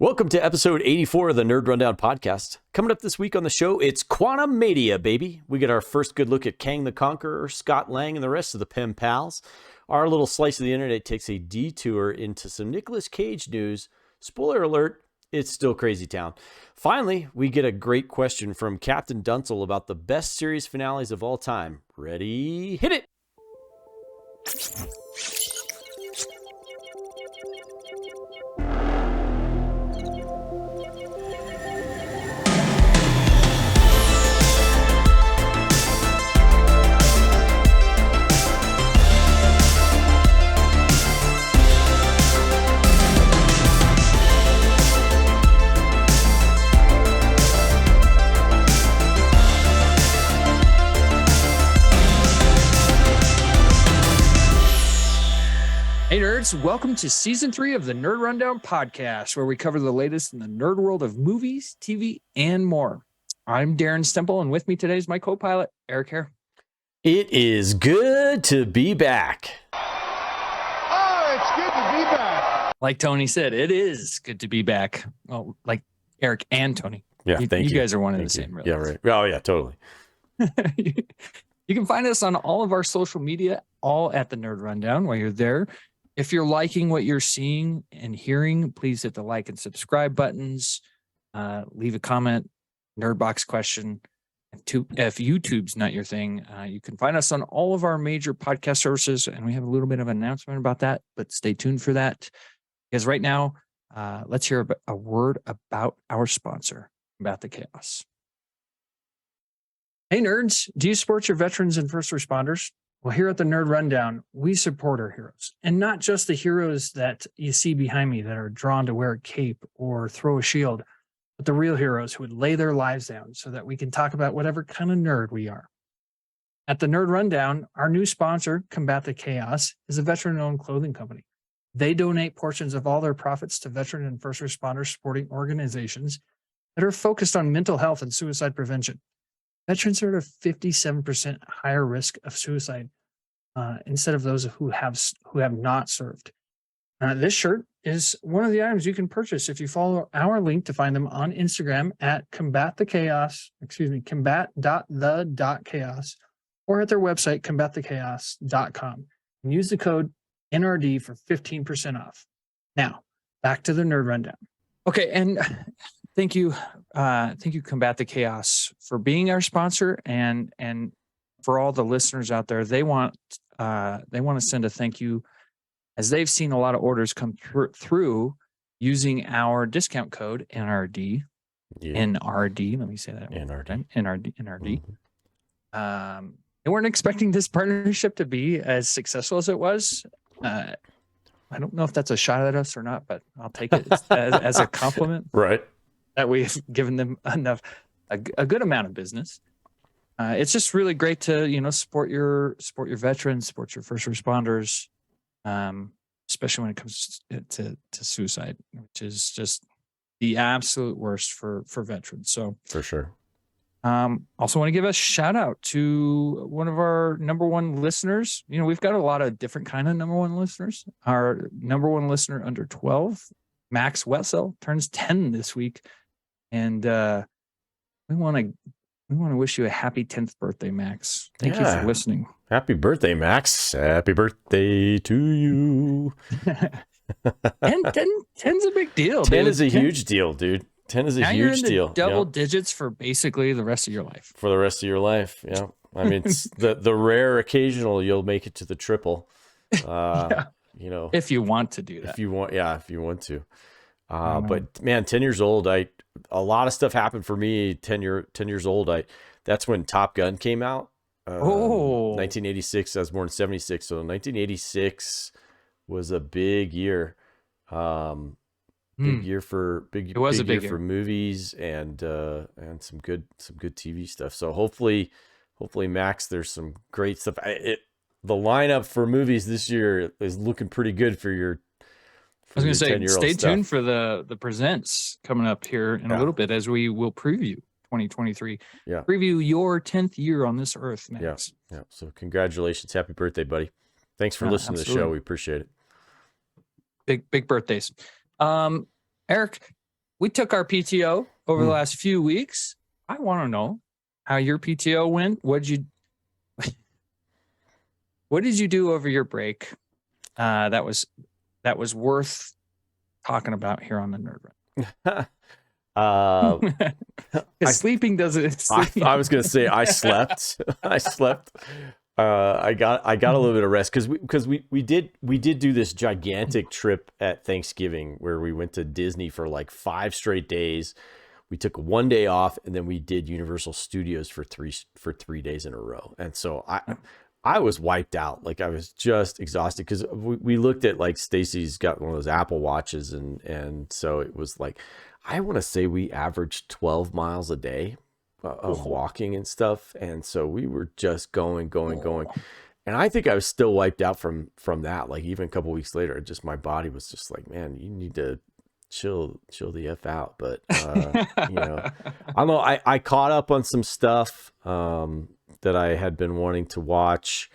Welcome to episode 84 of the Nerd Rundown podcast. Coming up this week on the show, it's Quantum Mania, baby. We get our first good look at Kang the Conqueror, Scott Lang, and the rest of the Pen Pals. Our little slice of the internet takes a detour into some Nicolas Cage news. Spoiler alert, it's still crazy town. Finally, we get a great question from Captain Dunsel about the best series finales of all time. Ready? Hit it! Hey nerds, welcome to season 3 of the Nerd Rundown podcast, where we cover the latest in the nerd world of movies, TV, and more. I'm Darren Stemple, and with me today is my co-pilot, Eric Hare. It is good to be back. Oh, it's good to be back. Like Tony said, it is good to be back. Well, like Eric and Tony. Yeah, thank you. You guys are one and the same, really. Yeah, right. Oh, yeah, totally. You can find us on all of our social media, all at the Nerd Rundown while you're there. If you're liking what you're seeing and hearing, please hit the like and subscribe buttons. Leave a comment, NRDbox question. If YouTube's not your thing, you can find us on all of our major podcast services, and we have a little bit of an announcement about that, but stay tuned for that. Because right now, let's hear a word about our sponsor, Combat the Chaos. Hey nerds, do you support your veterans and first responders? Well, here at the Nerd Rundown, we support our heroes, and not just the heroes that you see behind me that are drawn to wear a cape or throw a shield, but the real heroes who would lay their lives down so that we can talk about whatever kind of nerd we are. At the Nerd Rundown, our new sponsor, Combat the Chaos, is a veteran-owned clothing company. They donate portions of all their profits to veteran and first responder supporting organizations that are focused on mental health and suicide prevention. Veterans are at a 57% higher risk of suicide instead of those who have not served. This shirt is one of the items you can purchase if you follow our link to find them on Instagram at combat.the.chaos, or at their website, combatthechaos.com. And use the code NRD for 15% off. Now, back to the Nerd Rundown. Okay, and thank you, Combat the Chaos, for being our sponsor, and for all the listeners out there. They want to send a thank you, as they've seen a lot of orders come through using our discount code NRD. Yeah. NRD. Let me say that NRD. NRD. Mm-hmm. They weren't expecting this partnership to be as successful as it was. I don't know if that's a shot at us or not, but I'll take it as a compliment. Right. That we've given them a good amount of business. It's just really great to, support your veterans, support your first responders, especially when it comes to suicide, which is just the absolute worst for veterans. So for sure. Also want to give a shout out to one of our number one listeners. We've got a lot of different kind of number one listeners. Our number one listener under 12, Max Wessel, turns 10 this week. And we want to wish you a happy 10th birthday, Max. Thank you for listening. Happy birthday, Max. Happy birthday to you. And 10's a big deal. 10 is a huge deal, dude. 10 is a huge deal. Double digits for basically the rest of your life. For the rest of your life, yeah. I mean, it's the rare occasional you'll make it to the triple. Yeah. If you want to do that. If you want to. But man, 10 years old, a lot of stuff happened for me. 10 years old. That's when Top Gun came out. 1986. I was born in 76, so 1986 was a big year. Big year for for movies and some good TV stuff. So hopefully Max, there's some great stuff. The lineup for movies this year is looking pretty good for your. I was going to say, stay tuned for the presents coming up here in a little bit, as we will preview 2023. Yeah. Preview your 10th year on this earth, Max. Yeah. So congratulations. Happy birthday, buddy. Thanks for listening to the show. We appreciate it. Big birthdays. Eric, we took our PTO over the last few weeks. I want to know how your PTO went. What did you do over your break? That was worth talking about here on the Nerd Run. Sleeping doesn't. I was gonna say I slept. I slept. I got a little bit of rest because we did do this gigantic trip at Thanksgiving where we went to Disney for like 5 straight days. We took 1 day off and then we did Universal Studios for 3 days in a row. And so I was wiped out. Like I was just exhausted because we looked at, like, Stacy's got one of those Apple Watches and so it was like, I want to say we averaged 12 miles a day of walking and stuff. And so we were just going. And I think I was still wiped out from that. Like even a couple weeks later, just my body was just like, man, you need to chill the F out. But, you know, I don't know. I caught up on some stuff that I had been wanting to watch.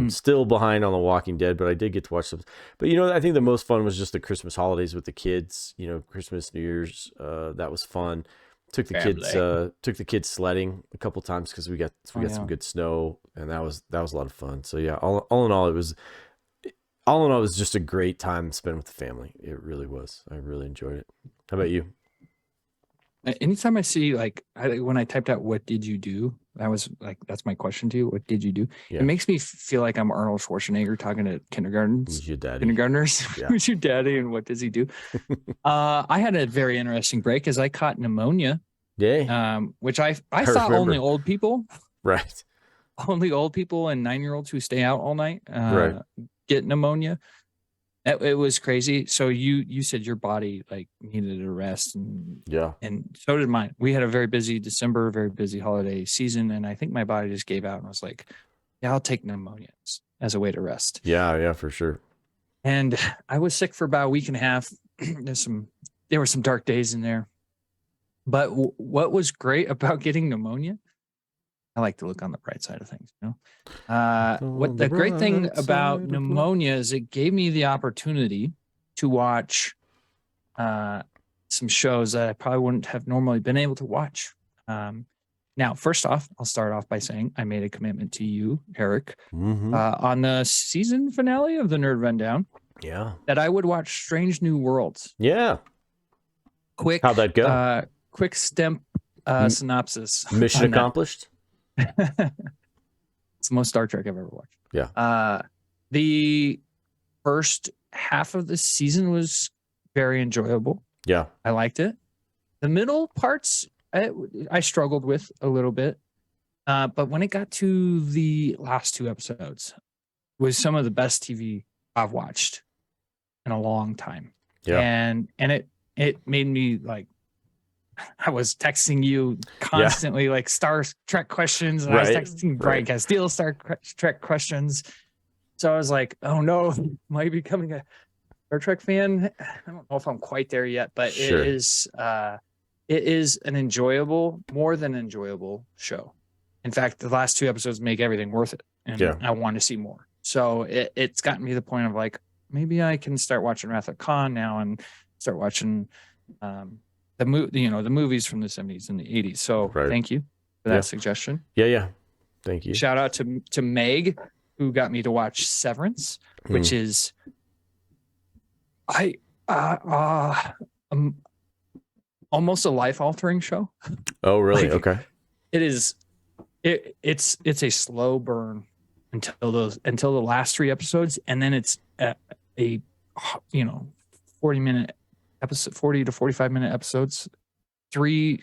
Still behind on The Walking Dead, but I did get to watch some. But, you know, I think the most fun was just the Christmas holidays with the kids, you know, Christmas, New Year's. That was fun. Took the kids sledding a couple times because we got some good snow, and that was a lot of fun. So yeah, all in all, it was just a great time spent with the family. It really was. I really enjoyed it. How about you? Anytime I see, like, when I typed out "what did you do," that's my question to you. What did you do? Yeah. It makes me feel like I'm Arnold Schwarzenegger talking to Who's your daddy? Kindergartners. Yeah. Who's your daddy and what does he do? I had a very interesting break as I caught pneumonia. Yeah. Which I thought only old people, right? Only old people and 9-year-olds who stay out all night get pneumonia. It was crazy. So you said your body like needed a rest, and so did mine. We had a very busy December, very busy holiday season, and I think my body just gave out and was like, yeah, I'll take pneumonia as a way to rest. Yeah, for sure. And I was sick for about a week and a half. There were some dark days in there, but what was great about getting pneumonia, I like to look on the bright side of things, you know. What the great thing about pneumonia is it gave me the opportunity to watch some shows that I probably wouldn't have normally been able to watch. Now, first off, I'll start off by saying I made a commitment to you, Eric, on the season finale of the Nerd Rundown. Yeah. That I would watch Strange New Worlds. Yeah. Quick. How'd that go? Quick stemp synopsis. Mission accomplished. It's the most Star Trek I've ever watched. Yeah. The first half of the season was very enjoyable. Yeah. I liked it. The middle parts I struggled with a little bit. But when it got to the last 2 episodes, was some of the best TV I've watched in a long time. Yeah. And it made me like, I was texting you constantly, like Star Trek questions, and I was texting Brian Castile Star Trek questions. So I was like, "Oh no, am I becoming a Star Trek fan?" I don't know if I'm quite there yet, but it is an enjoyable, more than enjoyable show. In fact, the last 2 episodes make everything worth it, and I want to see more. So it's gotten me to the point of like, maybe I can start watching Wrath of Khan now and start watching. The movies from the 70s and the 80s. So thank you for that suggestion. Yeah. Thank you. Shout out to Meg, who got me to watch Severance, which is almost a life-altering show. Oh, really? Like, okay. It is. It's a slow burn until the last 3 episodes, and then it's a 40-minute episode, 40 to 45-minute episodes, 3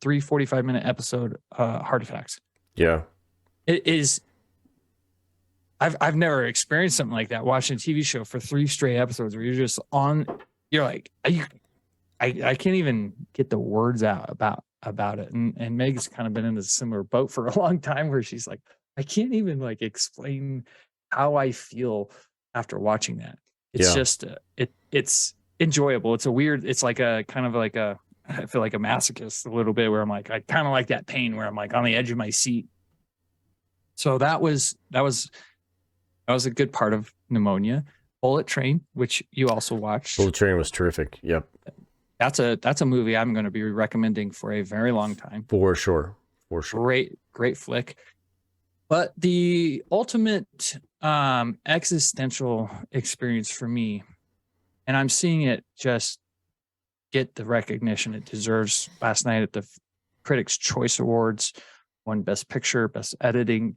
45-minute episode heart attacks. Yeah. It is. I've never experienced something like that, watching a TV show for 3 straight episodes where you're just on, you're like, I can't even get the words out about it. And Meg's kind of been in a similar boat for a long time where she's like, I can't even like explain how I feel after watching that. It's just it's enjoyable. It's like a kind of like I feel like a masochist a little bit, where I'm like, I kind of like that pain where I'm like on the edge of my seat. So that was a good part of pneumonia. Bullet Train, which you also watched. Bullet Train was terrific. Yep. that's a movie I'm going to be recommending for a very long time. For sure. Great flick. But the ultimate existential experience for me, and I'm seeing it just get the recognition it deserves. Last night at the Critics' Choice Awards, won Best Picture, Best Editing,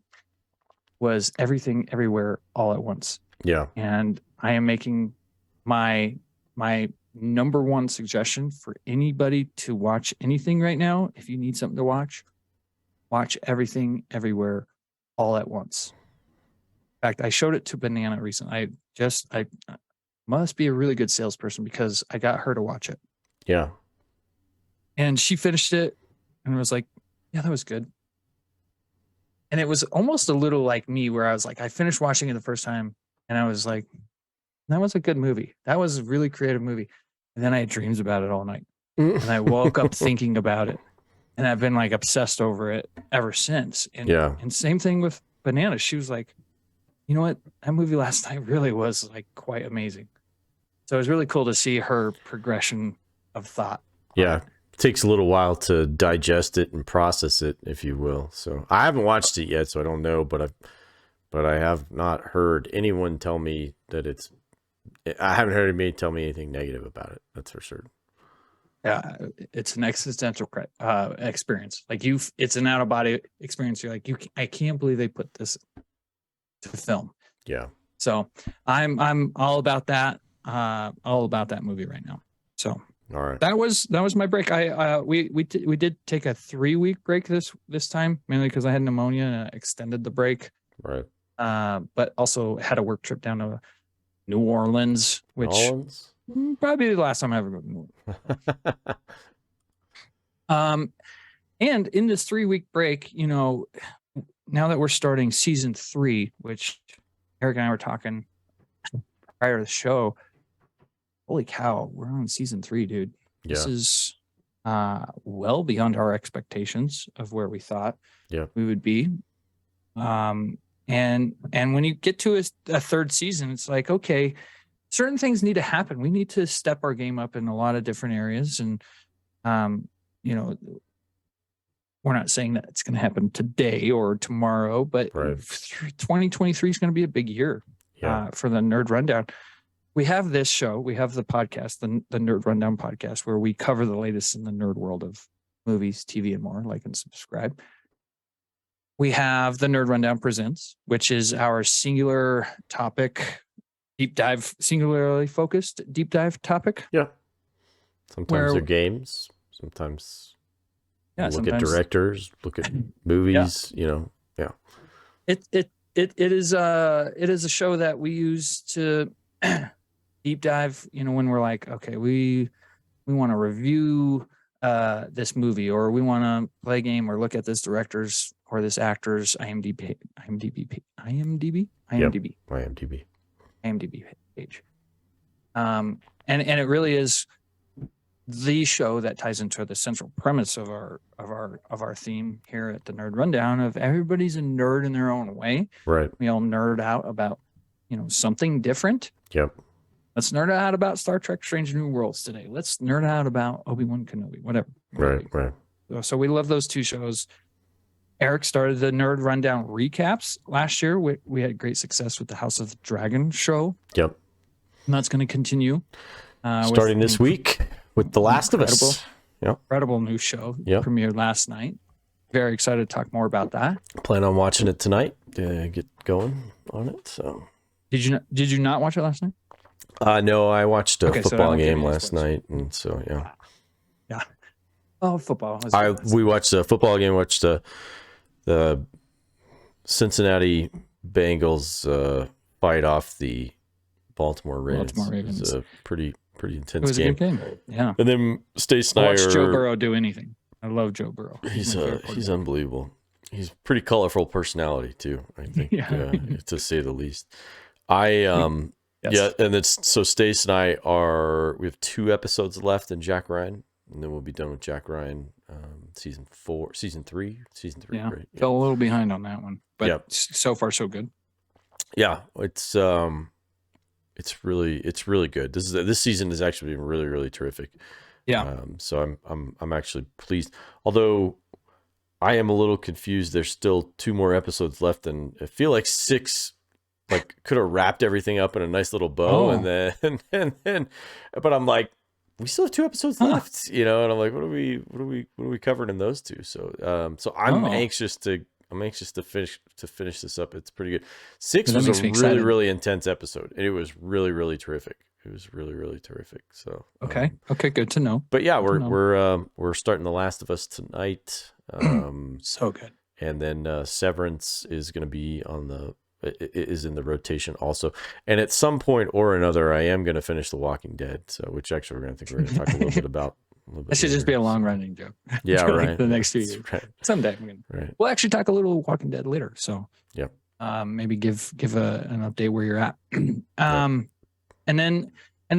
was Everything Everywhere All at Once. Yeah. And I am making my number one suggestion for anybody to watch anything right now. If you need something to watch Everything Everywhere All at Once. In fact, I showed it to Banana recently. I must be a really good salesperson because I got her to watch it. Yeah. And she finished it and was like, yeah, that was good. And it was almost a little like me where I was like, I finished watching it the first time and I was like, that was a good movie. That was a really creative movie. And then I had dreams about it all night. And I woke up thinking about it. And I've been like obsessed over it ever since. And, and same thing with Banana. She was like, you know what? That movie last night really was like quite amazing. So it was really cool to see her progression of thought. Yeah. It takes a little while to digest it and process it, if you will. So I haven't watched it yet, so I don't know, but I have not heard anyone tell me that I haven't heard anybody tell me anything negative about it. That's for sure. Yeah, it's an existential experience. Like it's an out of body experience. You're like, I can't believe they put this to film. Yeah. So I'm all about that. All about that movie right now. So all right, that was my break. We did take a 3-week break this time, mainly because I had pneumonia and I extended the break. Right. But also had a work trip down to New Orleans, which probably the last time I ever go to New Orleans. And in this 3-week break, now that we're starting season 3, which Eric and I were talking prior to the show, holy cow, we're on season 3, dude. Yeah. This is well beyond our expectations of where we thought we would be. And when you get to a third season, it's like, okay, certain things need to happen. We need to step our game up in a lot of different areas. And, we're not saying that it's going to happen today or tomorrow, but 2023 is going to be a big year for the Nerd Rundown. We have this show. We have the podcast, the Nerd Rundown podcast, where we cover the latest in the nerd world of movies, TV, and more. Like and subscribe. We have the Nerd Rundown Presents, which is our singular topic, deep dive, singularly focused deep dive topic. Yeah. Sometimes they're games. Sometimes look at directors, look at movies. It is a show that we use to deep dive. When we're like, okay, we want to review this movie, or we want to play a game, or look at this director's or this actor's IMDb page. And it really is the show that ties into the central premise of our theme here at the Nerd Rundown of everybody's a nerd in their own way. Right. We all nerd out about, something different. Yep. Let's nerd out about Star Trek Strange New Worlds today. Let's nerd out about Obi-Wan Kenobi, whatever. Right. So we love those two shows. Eric started the Nerd Rundown recaps last year. We had great success with the House of the Dragon show. Yep. And that's going to continue. Starting this week with The Last of Us. Yep. Incredible new show. Premiered last night. Very excited to talk more about that. Plan on watching it tonight to get going on it. So did you not watch it last night? No, I watched a football game last night, and so yeah. Oh, football. We watched a football game. Watched the Cincinnati Bengals fight off the Baltimore Ravens. It was a pretty intense game. A good game. Yeah. And then Stace and I watched Joe Burrow do anything. I love Joe Burrow. He's unbelievable. He's a pretty colorful personality too, I think, to say the least. And it's so Stace and I we have 2 episodes left in Jack Ryan, and then we'll be done with Jack Ryan season 3. Yeah. Right? Fell a little behind on that one, but so far so good. Yeah, it's really good. This season has actually been really, really terrific. Yeah. So I'm actually pleased. Although I am a little confused. There's still 2 more episodes left, and I feel like 6 like could have wrapped everything up in a nice little bow, and then but I'm like, we still have 2 episodes left, you know, and I'm like, what are we covering in those 2? So so I'm anxious to finish this up. It's pretty good. 6 was a really intense episode, and it was really terrific. It was really terrific. So okay, good to know. But yeah, we're starting The Last of Us tonight. So good. And then Severance is going to be is in the rotation also. And at some point or another, I am going to finish The Walking Dead. So, which actually we're going to talk a little bit about. That should just be a long running joke. Yeah, right. Like the next few years. Right. Someday we'll actually talk a little Walking Dead later. So yeah, maybe give an update where you're at. And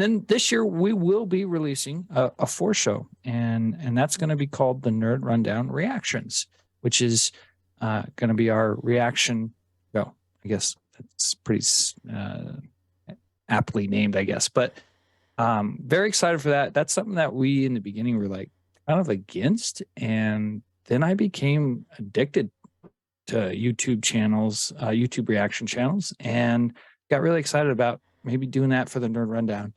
then this year we will be releasing a 4 show, and that's going to be called the Nerd Rundown Reactions, which is going to be our reaction. Well, I guess that's pretty aptly named, I guess, but very excited for that. That's something that we in the beginning were like kind of against, and then I became addicted to YouTube channels, YouTube reaction channels, and got really excited about maybe doing that for the Nerd Rundown,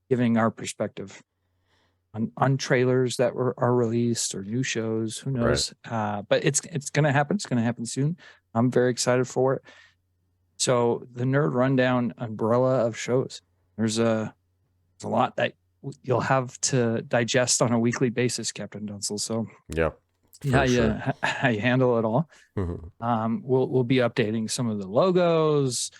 giving our perspective on trailers that are released or new shows. Who knows? Right. But it's going to happen. It's going to happen soon. I'm very excited for it. So the Nerd Rundown umbrella of shows. There's a lot that you'll have to digest on a weekly basis, Captain Dunsel. So yeah, how you handle it all. Mm-hmm. We'll be updating some of the logos.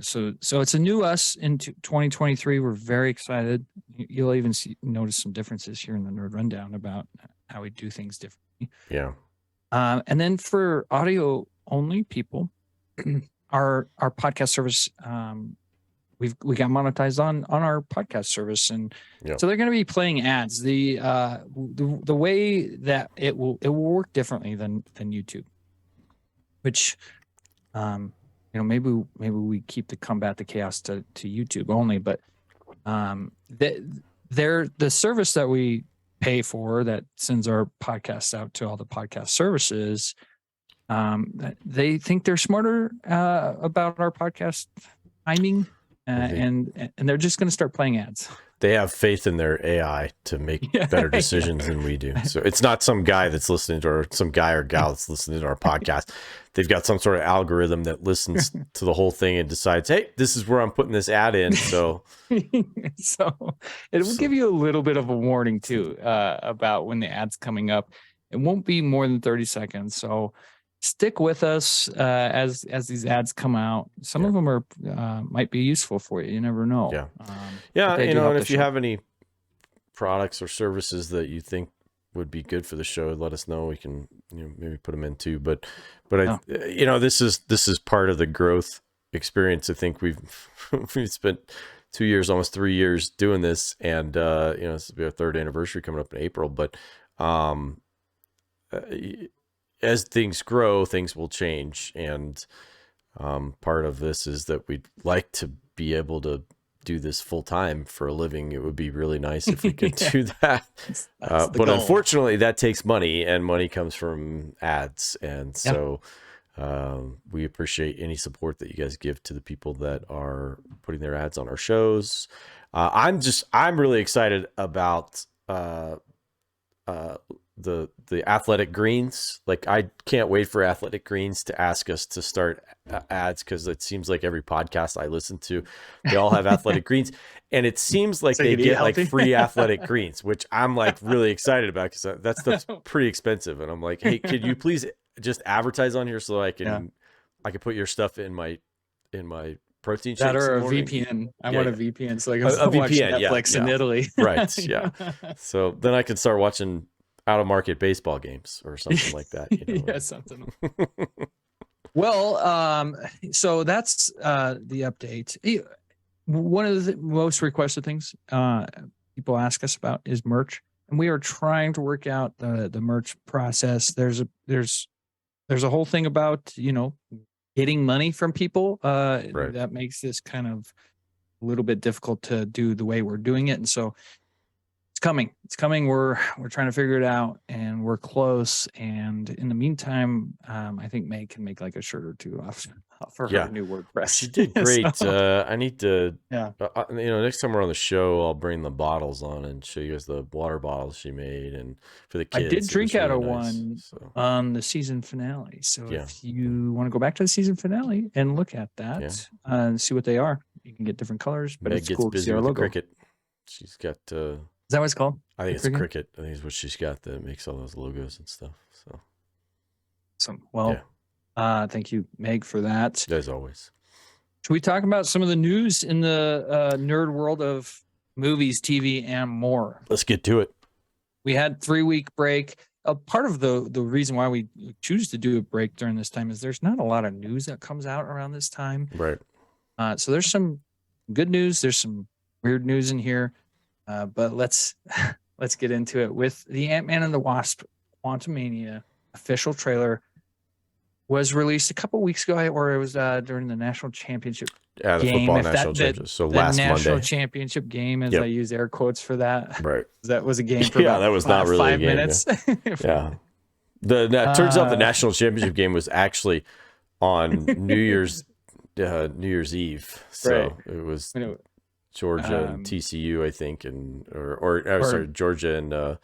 So it's a new us into 2023. We're very excited. You'll even notice some differences here in the Nerd Rundown about how we do things differently. Yeah. And then for audio only people, our podcast service, we got monetized on our podcast service, and so they're going to be playing ads. The way that it will work differently than YouTube, which maybe we keep the Combat the Chaos to YouTube only, but the service that we pay for that sends our podcasts out to all the podcast services, they think they're smarter about our podcast timing, and they're just going to start playing ads. They have faith in their AI to make better decisions than we do. So it's not some guy that's listening to, or some guy or gal that's listening to our podcast. They've got some sort of algorithm that listens to the whole thing and decides, hey, this is where I'm putting this ad in. So it will give you a little bit of a warning too, about when the ad's coming up. It won't be more than 30 seconds. So stick with us as these ads come out. Some of them are might be useful for you. You never know. And if you have any products or services that you think would be good for the show, let us know. We can maybe put them in too. But this is part of the growth experience. I think we've spent 2 years, almost 3 years doing this, and this will be our 3rd anniversary coming up in April. But as things grow, things will change, and part of this is that we'd like to be able to do this full time for a living. It would be really nice if we could do that. But goal. Unfortunately, that takes money, and money comes from ads. And so we appreciate any support that you guys give to the people that are putting their ads on our shows. I'm really excited about the Athletic Greens. Like, I can't wait for Athletic Greens to ask us to start ads, because it seems like every podcast I listen to, they all have Athletic Greens, and it seems like they get like free Athletic Greens, which I'm like really excited about, because that stuff's pretty expensive. And I'm like, hey, could you please just advertise on here so I can put your stuff in my protein shakes? That or a VPN. I want a VPN so I can watch Netflix in Italy. Right. Yeah. So then I can start watching out of market baseball games or something like that. Yeah, something. Well, so that's the update. One of the most requested things people ask us about is merch, and we are trying to work out the merch process. There's a whole thing about getting money from people that makes this kind of a little bit difficult to do the way we're doing it, and so coming. It's coming. We're trying to figure it out, and we're close. And in the meantime, I think Meg can make like a shirt or two off for her new WordPress. She did great. I need to, Yeah. Next time we're on the show, I'll bring the bottles on and show you guys the water bottles she made, and for the kids. I did drink out of nice, one so. on the season finale. So if you want to go back to the season finale and look at that and see what they are, you can get different colors. But Meg it's gets cool busy to see our with logo. the cricket. She's got. Is that what it's called? I think it's cricket. I think it's what she's got that makes all those logos and stuff. So. Awesome. Well, thank you, Meg, for that. As always. Should we talk about some of the news in the nerd world of movies, TV, and more? Let's get to it. We had 3-week break. Part of the reason why we choose to do a break during this time is there's not a lot of news that comes out around this time. Right. So there's some good news. There's some weird news in here. But let's get into it with the Ant-Man and the Wasp Quantumania official trailer. Was released a couple weeks ago, or it was during the national championship the game. Football national championship. So the last national Monday. Championship game, as I use air quotes for that. Right. That was a game for about that was not really 5 a game, minutes. Yeah. Turns out the national championship game was actually on New Year's Eve. So it was Georgia and TCU, I think, sorry, Georgia and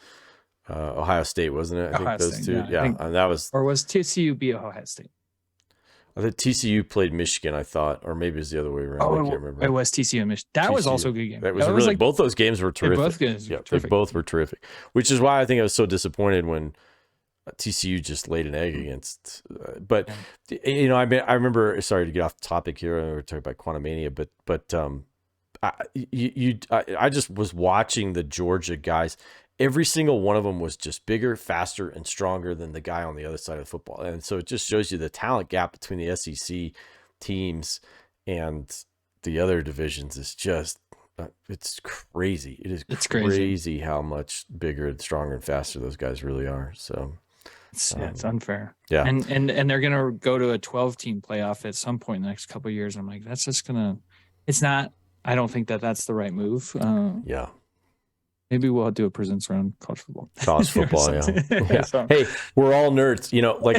Ohio State, wasn't it? I think those two. And that was. Or was TCU beat Ohio State? I think TCU played Michigan, I thought, or maybe it was the other way around. I can't remember. It was TCU and Michigan. That was also a good game. That was really, both those games were terrific. They both were terrific, which is why I think I was so disappointed when TCU just laid an egg against. But I remember. Sorry to get off topic here. We're talking about Quantumania, but I just was watching the Georgia guys. Every single one of them was just bigger, faster, and stronger than the guy on the other side of the football. And so it just shows you the talent gap between the SEC teams and the other divisions is just, it's crazy. It's crazy how much bigger and stronger and faster those guys really are. So it's unfair. Yeah. And they're going to go to a 12-team playoff at some point in the next couple of years. I'm like, that's just it's not, I don't think that's the right move. Yeah. Maybe we'll do a presents around college football. College football, yeah. So. Hey, we're all nerds,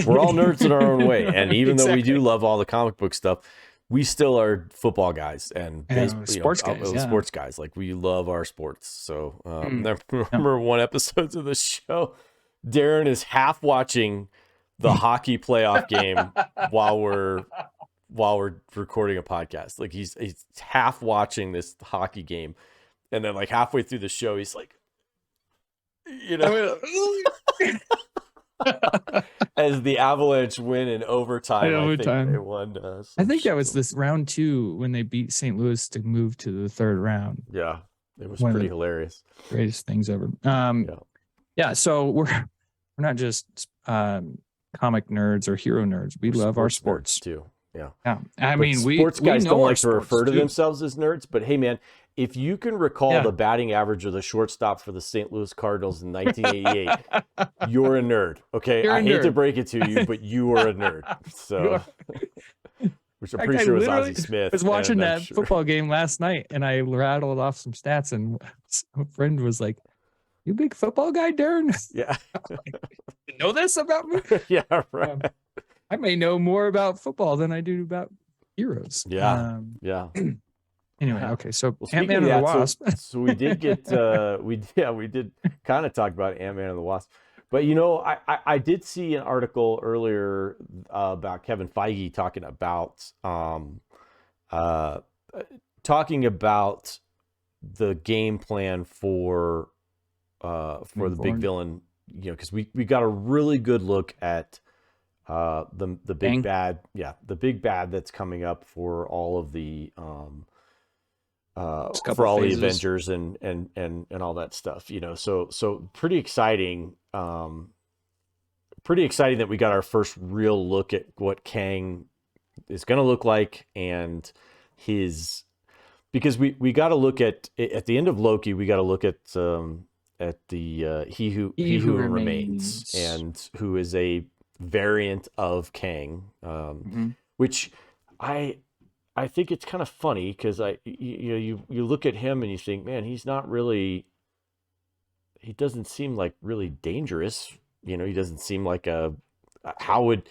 we're all nerds in our own way. And even though we do love all the comic book stuff, we still are football guys and sports guys. Sports guys. Like, we love our sports. So I remember one episode of the show, Darren is half watching the hockey playoff game while we're recording a podcast. Like, he's half watching this hockey game. And then, like, halfway through the show, he's like, as the Avalanche win in overtime. I think they won. I think that was this round 2 when they beat St. Louis to move to the 3rd round. Yeah, it was pretty hilarious. Greatest things ever. So we're not just comic nerds or hero nerds. We love our sports too. Yeah. I mean, sports guys don't like to refer to themselves as nerds, but hey, man. If you can recall the batting average of the shortstop for the St. Louis Cardinals in 1988, you're a nerd. Okay, I hate to break it to you, but you are a nerd. So, which I'm pretty sure was Ozzie Smith. I was watching that football game last night, and I rattled off some stats, and a friend was like, "You big football guy, Darren?" Yeah. You know this about me? Yeah, right. I may know more about football than I do about heroes. Yeah. Anyway, okay, so Ant-Man and the Wasp. So we did get, we did kind of talk about Ant-Man and the Wasp. But, I did see an article earlier about Kevin Feige talking about the game plan for the big villain, because we got a really good look at the big bad, the big bad that's coming up for all of the for all the Avengers and all that stuff, so pretty exciting that we got our first real look at what Kang is going to look like, and because we got to look at the end of Loki, we got to look at the He Who Remains, and who is a variant of Kang, which I think it's kind of funny because you look at him and you think, man, he's not really he doesn't seem like really dangerous. He doesn't seem like how would,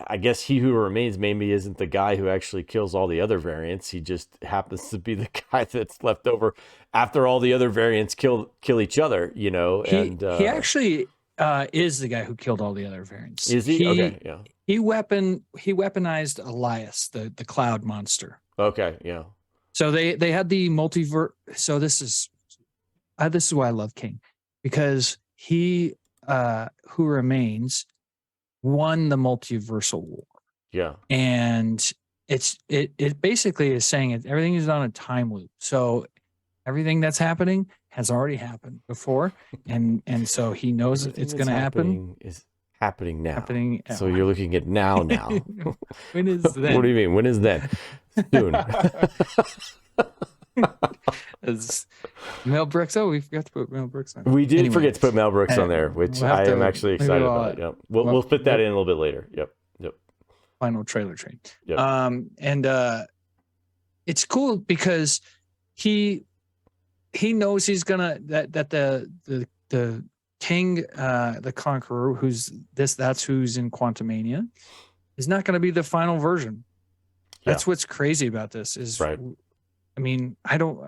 I guess He Who Remains maybe isn't the guy who actually kills all the other variants. He just happens to be the guy that's left over after all the other variants kill each other, He actually is the guy who killed all the other variants. Is he? Okay, yeah. He weaponized Elias, the cloud monster. Okay, yeah. So they had the multiverse. So this is why I love King, because he Who Remains won the multiversal war. Yeah. And it basically is saying everything is on a time loop. So everything that's happening has already happened before, and so he knows it's going to happen. Is happening now. Happening. So you're looking at now. When is that? What do you mean? When is that? Soon. As Mel Brooks. Oh, we forgot to put Mel Brooks on. We did forget to put Mel Brooks on there, which I am actually excited about. Yep. We'll fit that in a little bit later. Yep. Final trailer train. Yep. And it's cool because he knows he's gonna that the King, the Conqueror, that's who's in Quantumania, is not going to be the final version. That's what's crazy about this is, right. I mean,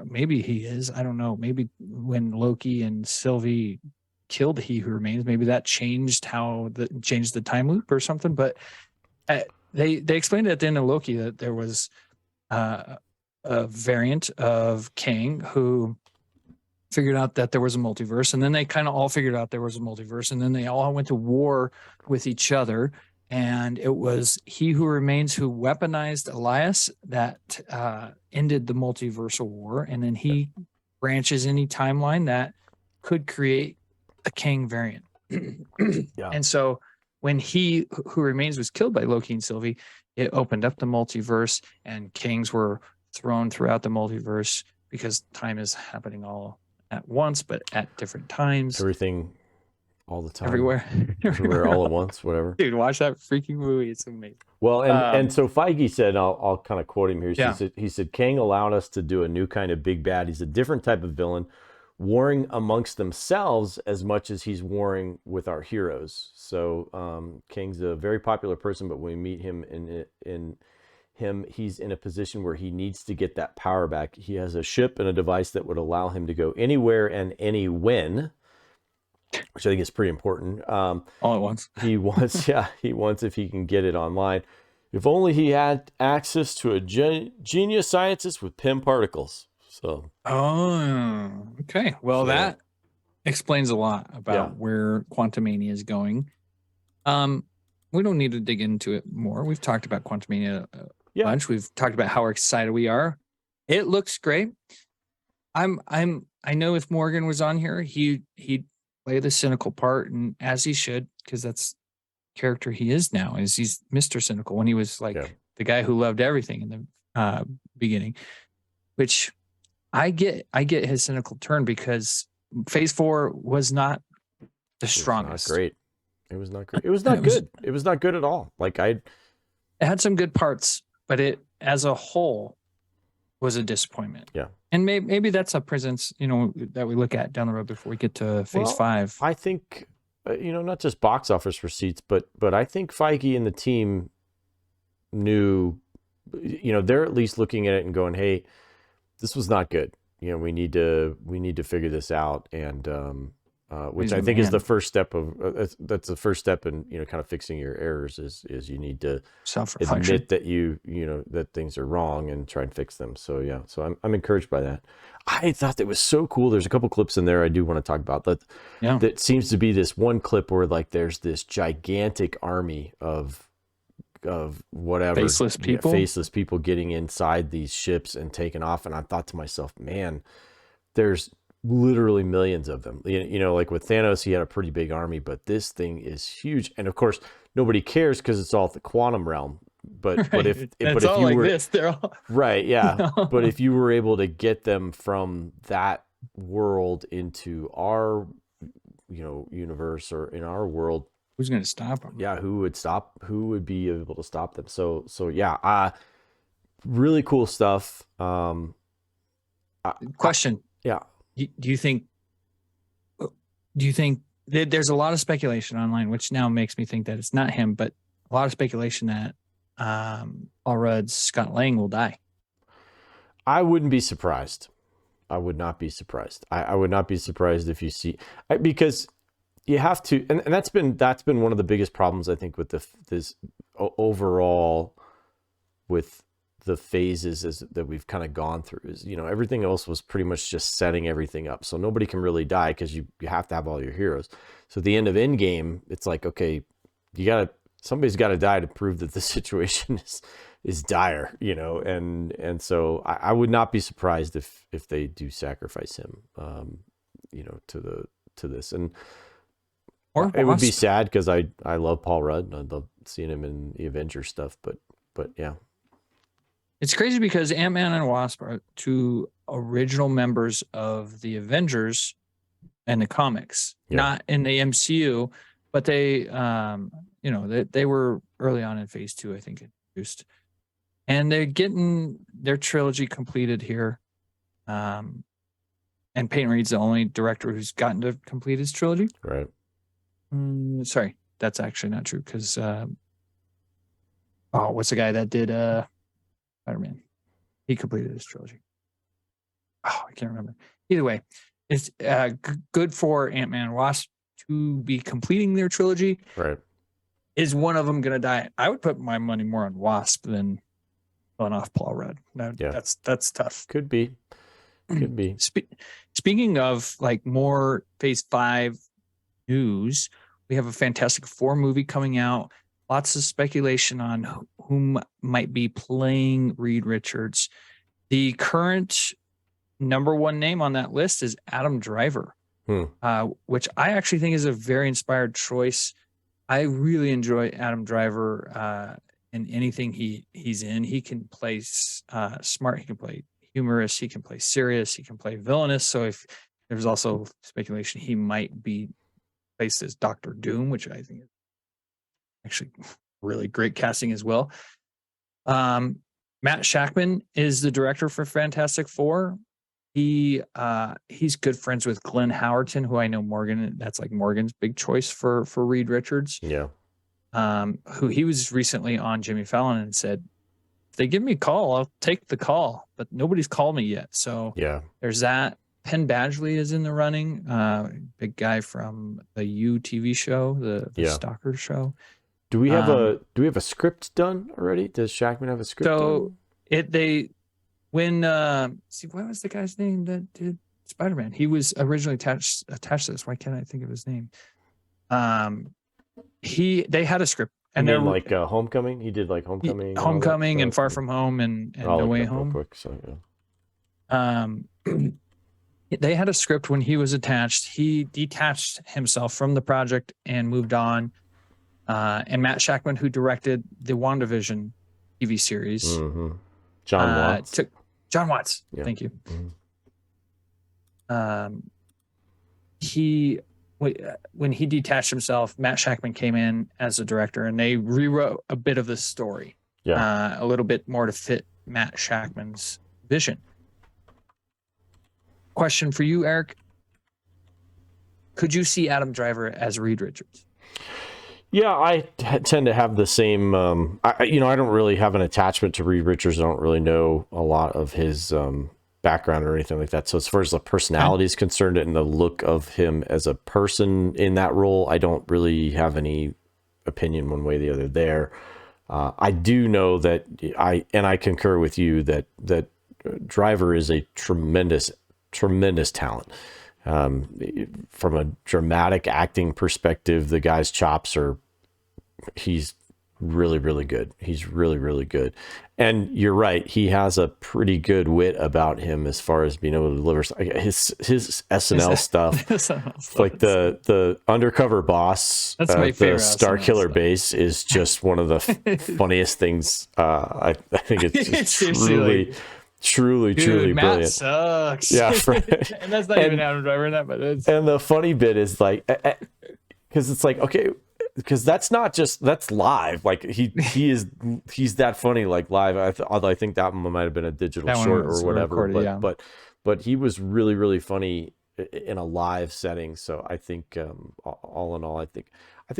maybe he is, I don't know. Maybe when Loki and Sylvie killed He Who Remains, maybe that changed the time loop or something. But they explained at the end of Loki that there was a variant of King who figured out that there was a multiverse, and then they kind of all figured out there was a multiverse, and then they all went to war with each other. And it was He Who Remains who weaponized Elias that ended the multiversal war. And then he branches any timeline that could create a King variant. Yeah. And so when He Who Remains was killed by Loki and Sylvie, it opened up the multiverse, and Kings were thrown throughout the multiverse because time is happening all at once, but at different times. Everything all the time. Everywhere all at once, whatever. Dude, watch that freaking movie. It's amazing. Well, and so Feige said, I'll kind of quote him here. Yeah. He said, Kang allowed us to do a new kind of big bad. He's a different type of villain, warring amongst themselves as much as he's warring with our heroes. So Kang's a very popular person, but when we meet him he's in a position where he needs to get that power back. He has a ship and a device that would allow him to go anywhere and any when, which I think is pretty important. All at once. He wants if he can get it online. If only he had access to a genius scientist with PIM particles. So. Oh, okay. Well, that explains a lot about where Quantumania is going. We don't need to dig into it more. We've talked about Quantumania a bunch. We've talked about how excited we are. It looks great. I know if Morgan was on here, he'd play the cynical part, and as he should, because that's the character he is now. Is he's Mr. Cynical when he was like the guy who loved everything in the beginning, which I get his cynical turn because Phase 4 was not the strongest. Not great. It was not great. It was not good. It was not good at all. It had some good parts, but it as a whole was a disappointment. Yeah. And maybe that's a presence, that we look at down the road before we get to Phase 5. I think, not just box office receipts, but I think Feige and the team knew, they're at least looking at it and going, hey, this was not good. We need to figure this out. And, which I think is the first step that's the first step in kind of fixing your errors is you need to admit that that things are wrong and try and fix them. So I'm encouraged by that. I thought that was so cool. There's a couple clips in there I do want to talk about that seems to be this one clip where there's this gigantic army of whatever faceless people getting inside these ships and taking off, and I thought to myself, man, there's literally millions of them. Like with Thanos, he had a pretty big army, but this thing is huge. And of course, nobody cares because it's all at the quantum realm. But if you were this, they're all right, yeah. But if you were able to get them from that world into our universe or in our world, who's going to stop them? Yeah, who would be able to stop them? So yeah, really cool stuff. Question. Yeah. Do you think Do you think there's a lot of speculation online, which now makes me think that it's not him, but a lot of speculation that Paul Rudd's Scott Lang will die? I wouldn't be surprised. I would not be surprised. I would not be surprised if you see, because you have to, and that's been one of the biggest problems, I think, with this overall with the phases that we've kind of gone through, is, you know, everything else was pretty much just setting everything up. So nobody can really die because you have to have all your heroes. So at the end of Endgame, it's like, okay, somebody's got to die to prove that the situation is dire, you know, and so I would not be surprised if they do sacrifice him, you know, to this. And Or it would be Wasp. sad because I love Paul Rudd. I love seeing him in the Avengers stuff, but yeah. It's crazy because Ant-Man and Wasp are two original members of the Avengers and the comics, not in the MCU, but they, you know, they were early on in phase 2, I think, introduced, and they're getting their trilogy completed here. And Peyton Reed's the only director who's gotten to complete his trilogy. Right. Sorry, that's actually not true because, what's the guy that did Spider-Man? He completed his trilogy. Oh, I can't remember. Either way, it's good for Ant-Man and Wasp to be completing their trilogy. Right. Is one of them going to die? I would put my money more on Wasp than on off Paul Rudd. No, that's tough. Could be. Could be. Speaking of like more phase 5 news, we have a Fantastic Four movie coming out. Lots of speculation on whom might be playing Reed Richards. The current number 1 name on that list is Adam Driver, which I actually think is a very inspired choice. I really enjoy Adam Driver in anything he's in. He can play smart. He can play humorous. He can play serious. He can play villainous. So if there's also speculation he might be placed as Doctor Doom, which I think is actually really great casting as well. Matt Shakman is the director for Fantastic Four. He's good friends with Glenn Howerton, who I know that's like Morgan's big choice for Reed Richards. Yeah. Who he was recently on Jimmy Fallon and said, if they give me a call, I'll take the call, but nobody's called me yet. So yeah, there's that. Penn Badgley is in the running. Big guy from the You TV show, the Stalker show. Do we have a script done already? Does Shakman have a script done? What was the guy's name that did Spider-Man? He was originally attached to this. Why can't I think of his name? They had a script, and they're like Homecoming. He did like Homecoming, and Far From Home, and No Way Home. Quick, so, yeah. They had a script when he was attached. He detached himself from the project and moved on. And Matt Shakman, who directed the WandaVision TV series, John Watts. John Watts. Yeah. Thank you. When he detached himself, Matt Shakman came in as a director, and they rewrote a bit of the story, a little bit more to fit Matt Shakman's vision. Question for you, Eric: could you see Adam Driver as Reed Richards? Yeah, I tend to have the same. I don't really have an attachment to Reed Richards. I don't really know a lot of his background or anything like that. So as far as the personality is concerned and the look of him as a person in that role, I don't really have any opinion one way or the other there. I do know that I concur with you that Driver is a tremendous talent. From a dramatic acting perspective, the guy's chops he's really, really good. He's really, really good. And you're right. He has a pretty good wit about him as far as being able to deliver his SNL stuff. Like the undercover boss, that's my favorite. The Star Killer base is just one of the funniest things. I think it's truly Matt brilliant. Sucks. Yeah, right. And that's not even Adam Driver in that, but it's... And the funny bit is like, because it's like, okay, because that's live. Like he's that funny like live. Although I think that one might have been a digital short or whatever. But he was really, really funny in a live setting. So I think all in all, I think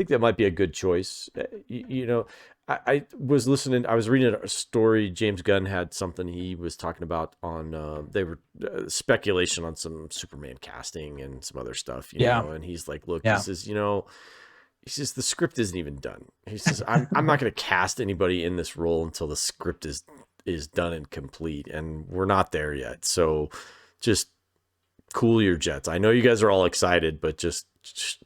that might be a good choice. You know, I was listening, I was reading a story. James Gunn had something he was talking about on, they were speculation on some Superman casting and some other stuff, you know, and he's like, look, he says, you know, he says the script isn't even done. He says, I'm not going to cast anybody in this role until the script is done and complete, and we're not there yet. So just cool your jets. I know you guys are all excited, but just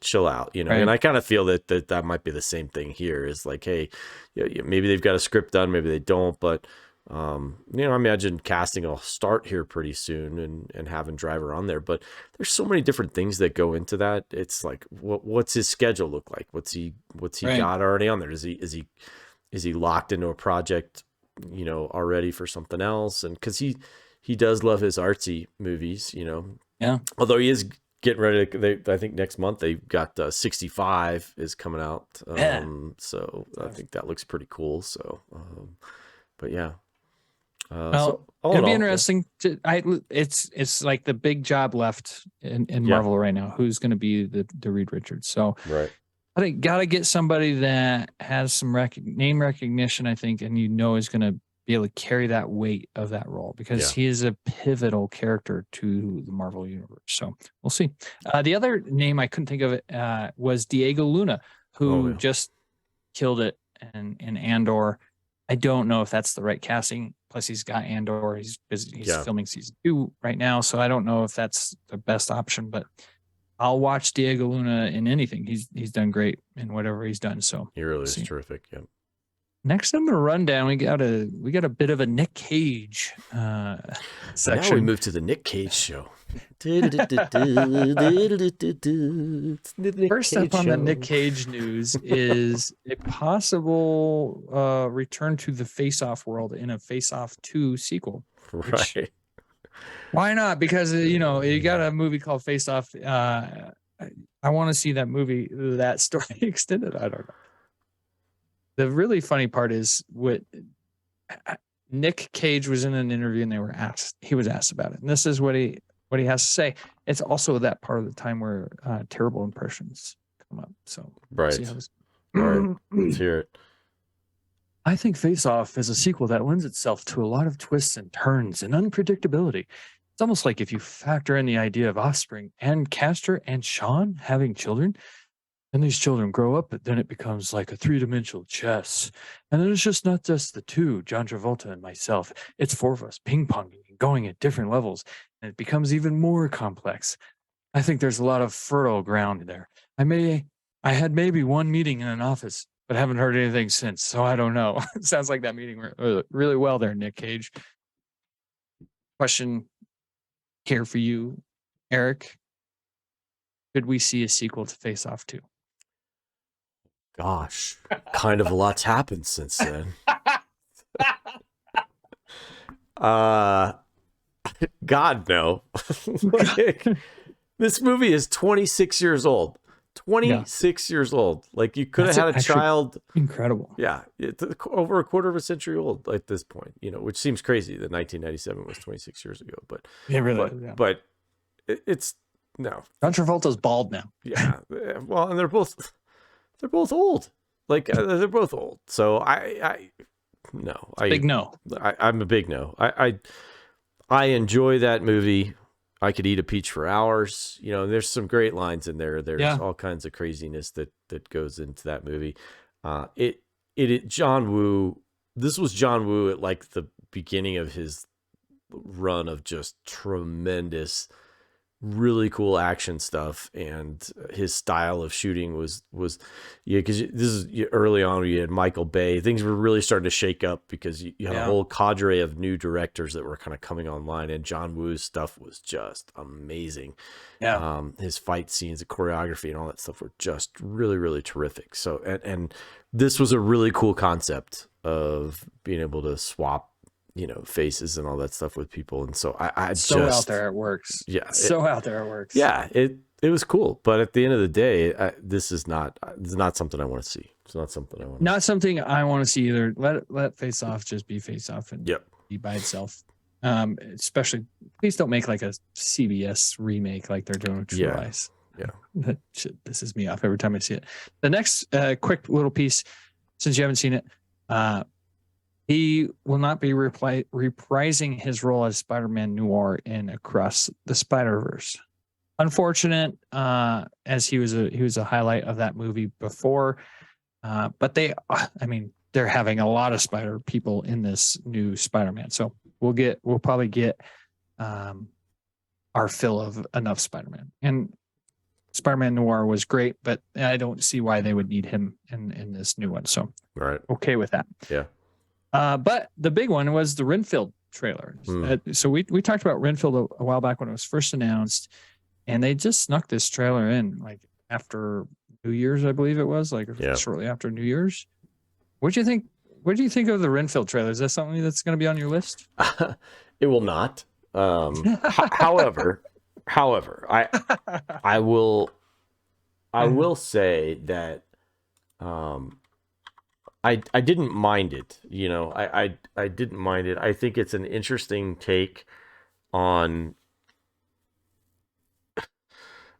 chill out, you know. Right. And I kind of feel that might be the same thing here. Is like, hey, maybe they've got a script done, maybe they don't, but you know, I imagine casting will start here pretty soon and having Driver on there. But there's so many different things that go into that. It's like, what's his schedule look like? What's he got already on there? Is he locked into a project, you know, already for something else? And because he does love his artsy movies, you know. Yeah. Although he is getting ready to, I think next month they got 65 is coming out. So I think that looks pretty cool. So, but yeah. Well, it'll be interesting. It's like the big job left in Marvel right now. Who's going to be the Reed Richards? So right. I think got to get somebody that has some name recognition, I think, and you know is going to be able to carry that weight of that role, because he is a pivotal character to the Marvel universe. So we'll see. The other name I couldn't think of it was Diego Luna, who just killed it in Andor. I don't know if that's the right casting. Plus, he's got Andor. He's busy. He's filming season 2 right now, so I don't know if that's the best option. But I'll watch Diego Luna in anything. He's done great in whatever he's done. So he really is terrific. Yeah. Next on the rundown, we got a bit of a Nick Cage section. Now we move to the Nick Cage show. First up on the Nick Cage news is a possible return to the Face Off world in a Face Off 2 sequel. Right. Why not? Because, you know, you got a movie called Face Off. I want to see that movie, that story extended. I don't know. The really funny part is what Nick Cage was in an interview and he was asked about it. And this is what he has to say. It's also that part of the time where terrible impressions come up. So right. See how this... Right. Let's hear it. I think Face Off is a sequel that lends itself to a lot of twists and turns and unpredictability. It's almost like if you factor in the idea of offspring and Castor and Sean having children, and these children grow up, but then it becomes like a 3-dimensional chess. And then it's just not just the two, John Travolta and myself. It's 4 of us ping-ponging and going at different levels. And it becomes even more complex. I think there's a lot of fertile ground there. I had maybe one meeting in an office, but haven't heard anything since. So I don't know. It sounds like that meeting went really well there, Nick Cage. Question here for you, Eric. Could we see a sequel to Face Off 2? Gosh, kind of a lot's happened since then. God, no. Like, this movie is 26 years old. 26 years old. Like, you could have had a child. Incredible. Yeah. It's over a quarter of a century old at this point, you know, which seems crazy that 1997 was 26 years ago. But yeah, really. But it's no. John Travolta's bald now. Yeah. Well, and they're both old. Like, they're both old. So big no. I'm a big no. I enjoy that movie. I could eat a peach for hours. You know, there's some great lines in there. There's all kinds of craziness that goes into that movie. John Woo. This was John Woo at like the beginning of his run of just tremendous, really cool action stuff, and his style of shooting was because this is early on. You had Michael Bay. Things were really starting to shake up because you had a whole cadre of new directors that were kind of coming online, and John Woo's stuff was just amazing. His fight scenes, the choreography, and all that stuff were just really, really terrific. So and this was a really cool concept of being able to swap, you know, faces and all that stuff with people. And so I so just, out there it works. Yeah. Out there it works. Yeah. It was cool. But at the end of the day, this is not something I want to see. It's not something I want to Not something I want to see either. Let Face Off just be Face Off and be by itself. Especially, please don't make like a CBS remake like they're doing with True Lies. Yeah. That shit pisses me off every time I see it. The next quick little piece, since you haven't seen it, he will not be reprising his role as Spider-Man Noir in Across the Spider-Verse. Unfortunate, as he was a highlight of that movie before. But they're having a lot of Spider people in this new Spider-Man. So we'll probably get our fill of enough Spider-Man. And Spider-Man Noir was great, but I don't see why they would need him in this new one. So okay with that. Yeah. But the big one was the Renfield trailer. So we talked about Renfield a while back when it was first announced, and they just snuck this trailer in like after New Year's, I believe it was, shortly after New Year's. What do you think? What do you think of the Renfield trailer? Is that something that's going to be on your list? It will not. However, I will say that I didn't mind it. You know, I didn't mind it. I think it's an interesting take on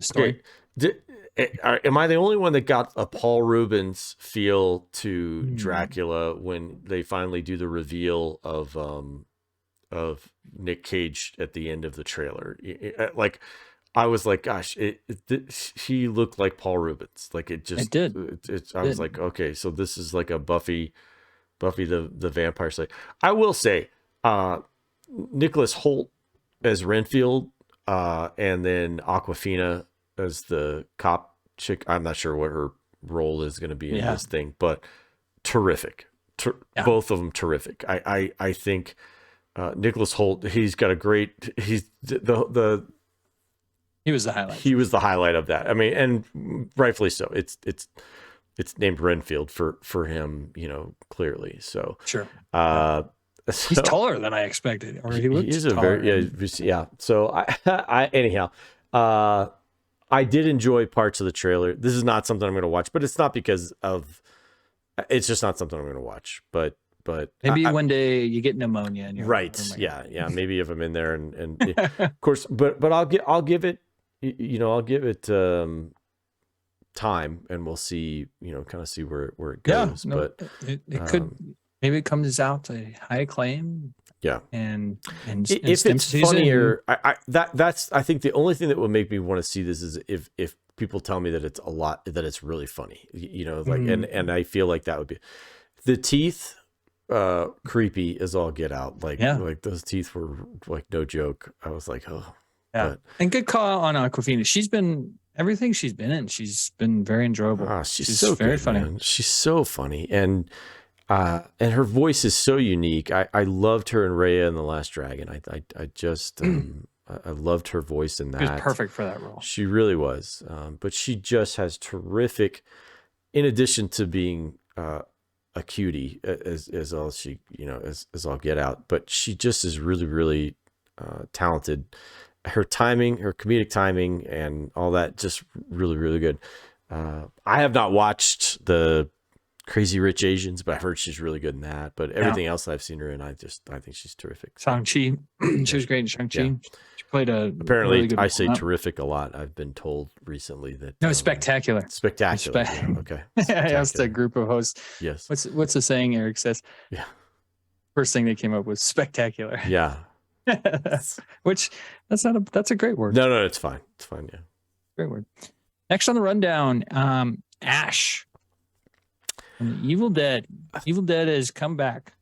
story. Am I the only one that got a Paul Rubens feel to Dracula when they finally do the reveal of Nick Cage at the end of the trailer? Like, I was like, gosh, he looked like Paul Rubens. Like it did. I was like, okay, so this is like a Buffy the Vampire Slayer. I will say, Nicholas Hoult as Renfield, and then Awkwafina as the cop chick. I'm not sure what her role is going to be in this thing, but terrific. Both of them terrific. I think Nicholas Hoult, he's got a great. He's He was the highlight. He was the highlight of that. I mean, and rightfully so. It's named Renfield for him, you know, clearly. So sure. He's taller than I expected, or he looks. He's yeah. So I anyhow, I did enjoy parts of the trailer. This is not something I'm going to watch, but it's not because of. It's just not something I'm going to watch, but maybe one day you get pneumonia and you're right. Yeah. Maybe if I'm in there and of course, but I'll give it. You know, I'll give it time, and we'll see. You know, kind of see where it goes. Yeah, but it could maybe it comes out to high acclaim. Yeah, and if it's funnier, that's I think the only thing that will make me want to see this is if people tell me that it's really funny. You know, like and I feel like that would be the teeth. Creepy as all get out. Like those teeth were like no joke. I was like, oh. Yeah, and good call on Awkwafina. She's been everything she's been in. She's been very enjoyable. She's so very funny. Man. She's so funny, and her voice is so unique. I loved her in Raya and the Last Dragon. I just I loved her voice in that. She was perfect for that role. She really was. But she just has terrific. In addition to being a cutie, as all she as all get out, but she just is really talented. Her timing, her comedic timing, and all that, just really good. I have not watched the Crazy Rich Asians, but I've heard she's really good in that. But everything else that I've seen her in, I think she's terrific. Shang-Chi, she was great in Shang-Chi. Yeah. She played apparently really good I say terrific a lot. I've been told recently that no, spectacular. Spectacular. Yeah, okay. I asked a group of hosts. Yes. What's the saying? Eric says. Yeah. First thing they came up with spectacular. Yeah. Which that's a great word. No, it's fine. It's fine. Yeah. Great word. Next on the rundown, Ash. From Evil Dead. Evil Dead has come back.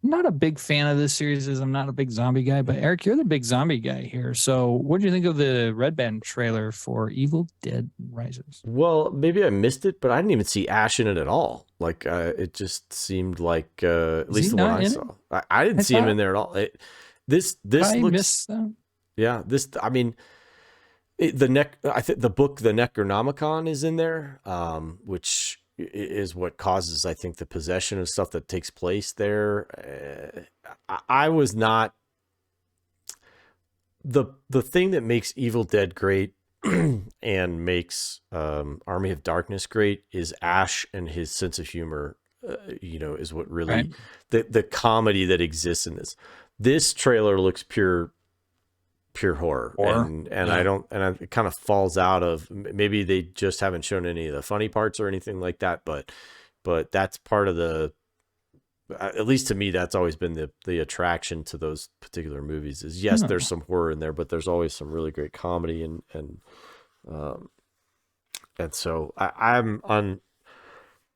I'm not a big fan of this series as I'm not a big zombie guy, but Eric, you're the big zombie guy here. So what do you think of the Red Band trailer for Evil Dead Rises? Well, maybe I missed it, but I didn't even see Ash in it at all. Like it just seemed like at least the one I saw. I didn't see him in there at all. This looks I mean I think the book The Necronomicon is in there, which is what causes, I think, the possession of stuff that takes place there. I was not the thing that makes Evil Dead great and makes Army of Darkness great is Ash and his sense of humor. Is what really the comedy that exists in this. This trailer looks pure horror. And Yeah. it kind of falls out of, maybe they just haven't shown any of the funny parts or anything like that, but that's part of the, at least to me, that's always been the attraction to those particular movies is, yes, there's some horror in there, but there's always some really great comedy. And so I'm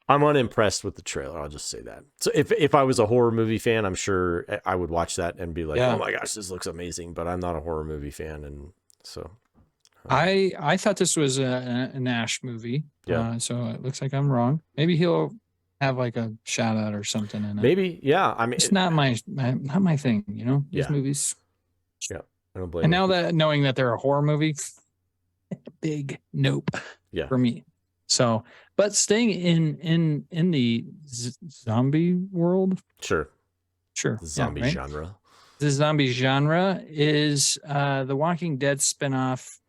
unimpressed with the trailer. I'll just say that. So if I was a horror movie fan, I'm sure I would watch that and be like, Yeah. oh my gosh, this looks amazing. But I'm not a horror movie fan. And so I thought this was a Nash movie. Yeah. So it looks like I'm wrong. Maybe he'll have like a shout out or something in it. Maybe. Yeah. I mean, it's not my thing, you know, these movies. Yeah. I don't blame And you. now that knowing that they're a horror movie, big nope for me. So, but staying in the zombie world. Sure. The zombie genre. The zombie genre is the Walking Dead spinoff,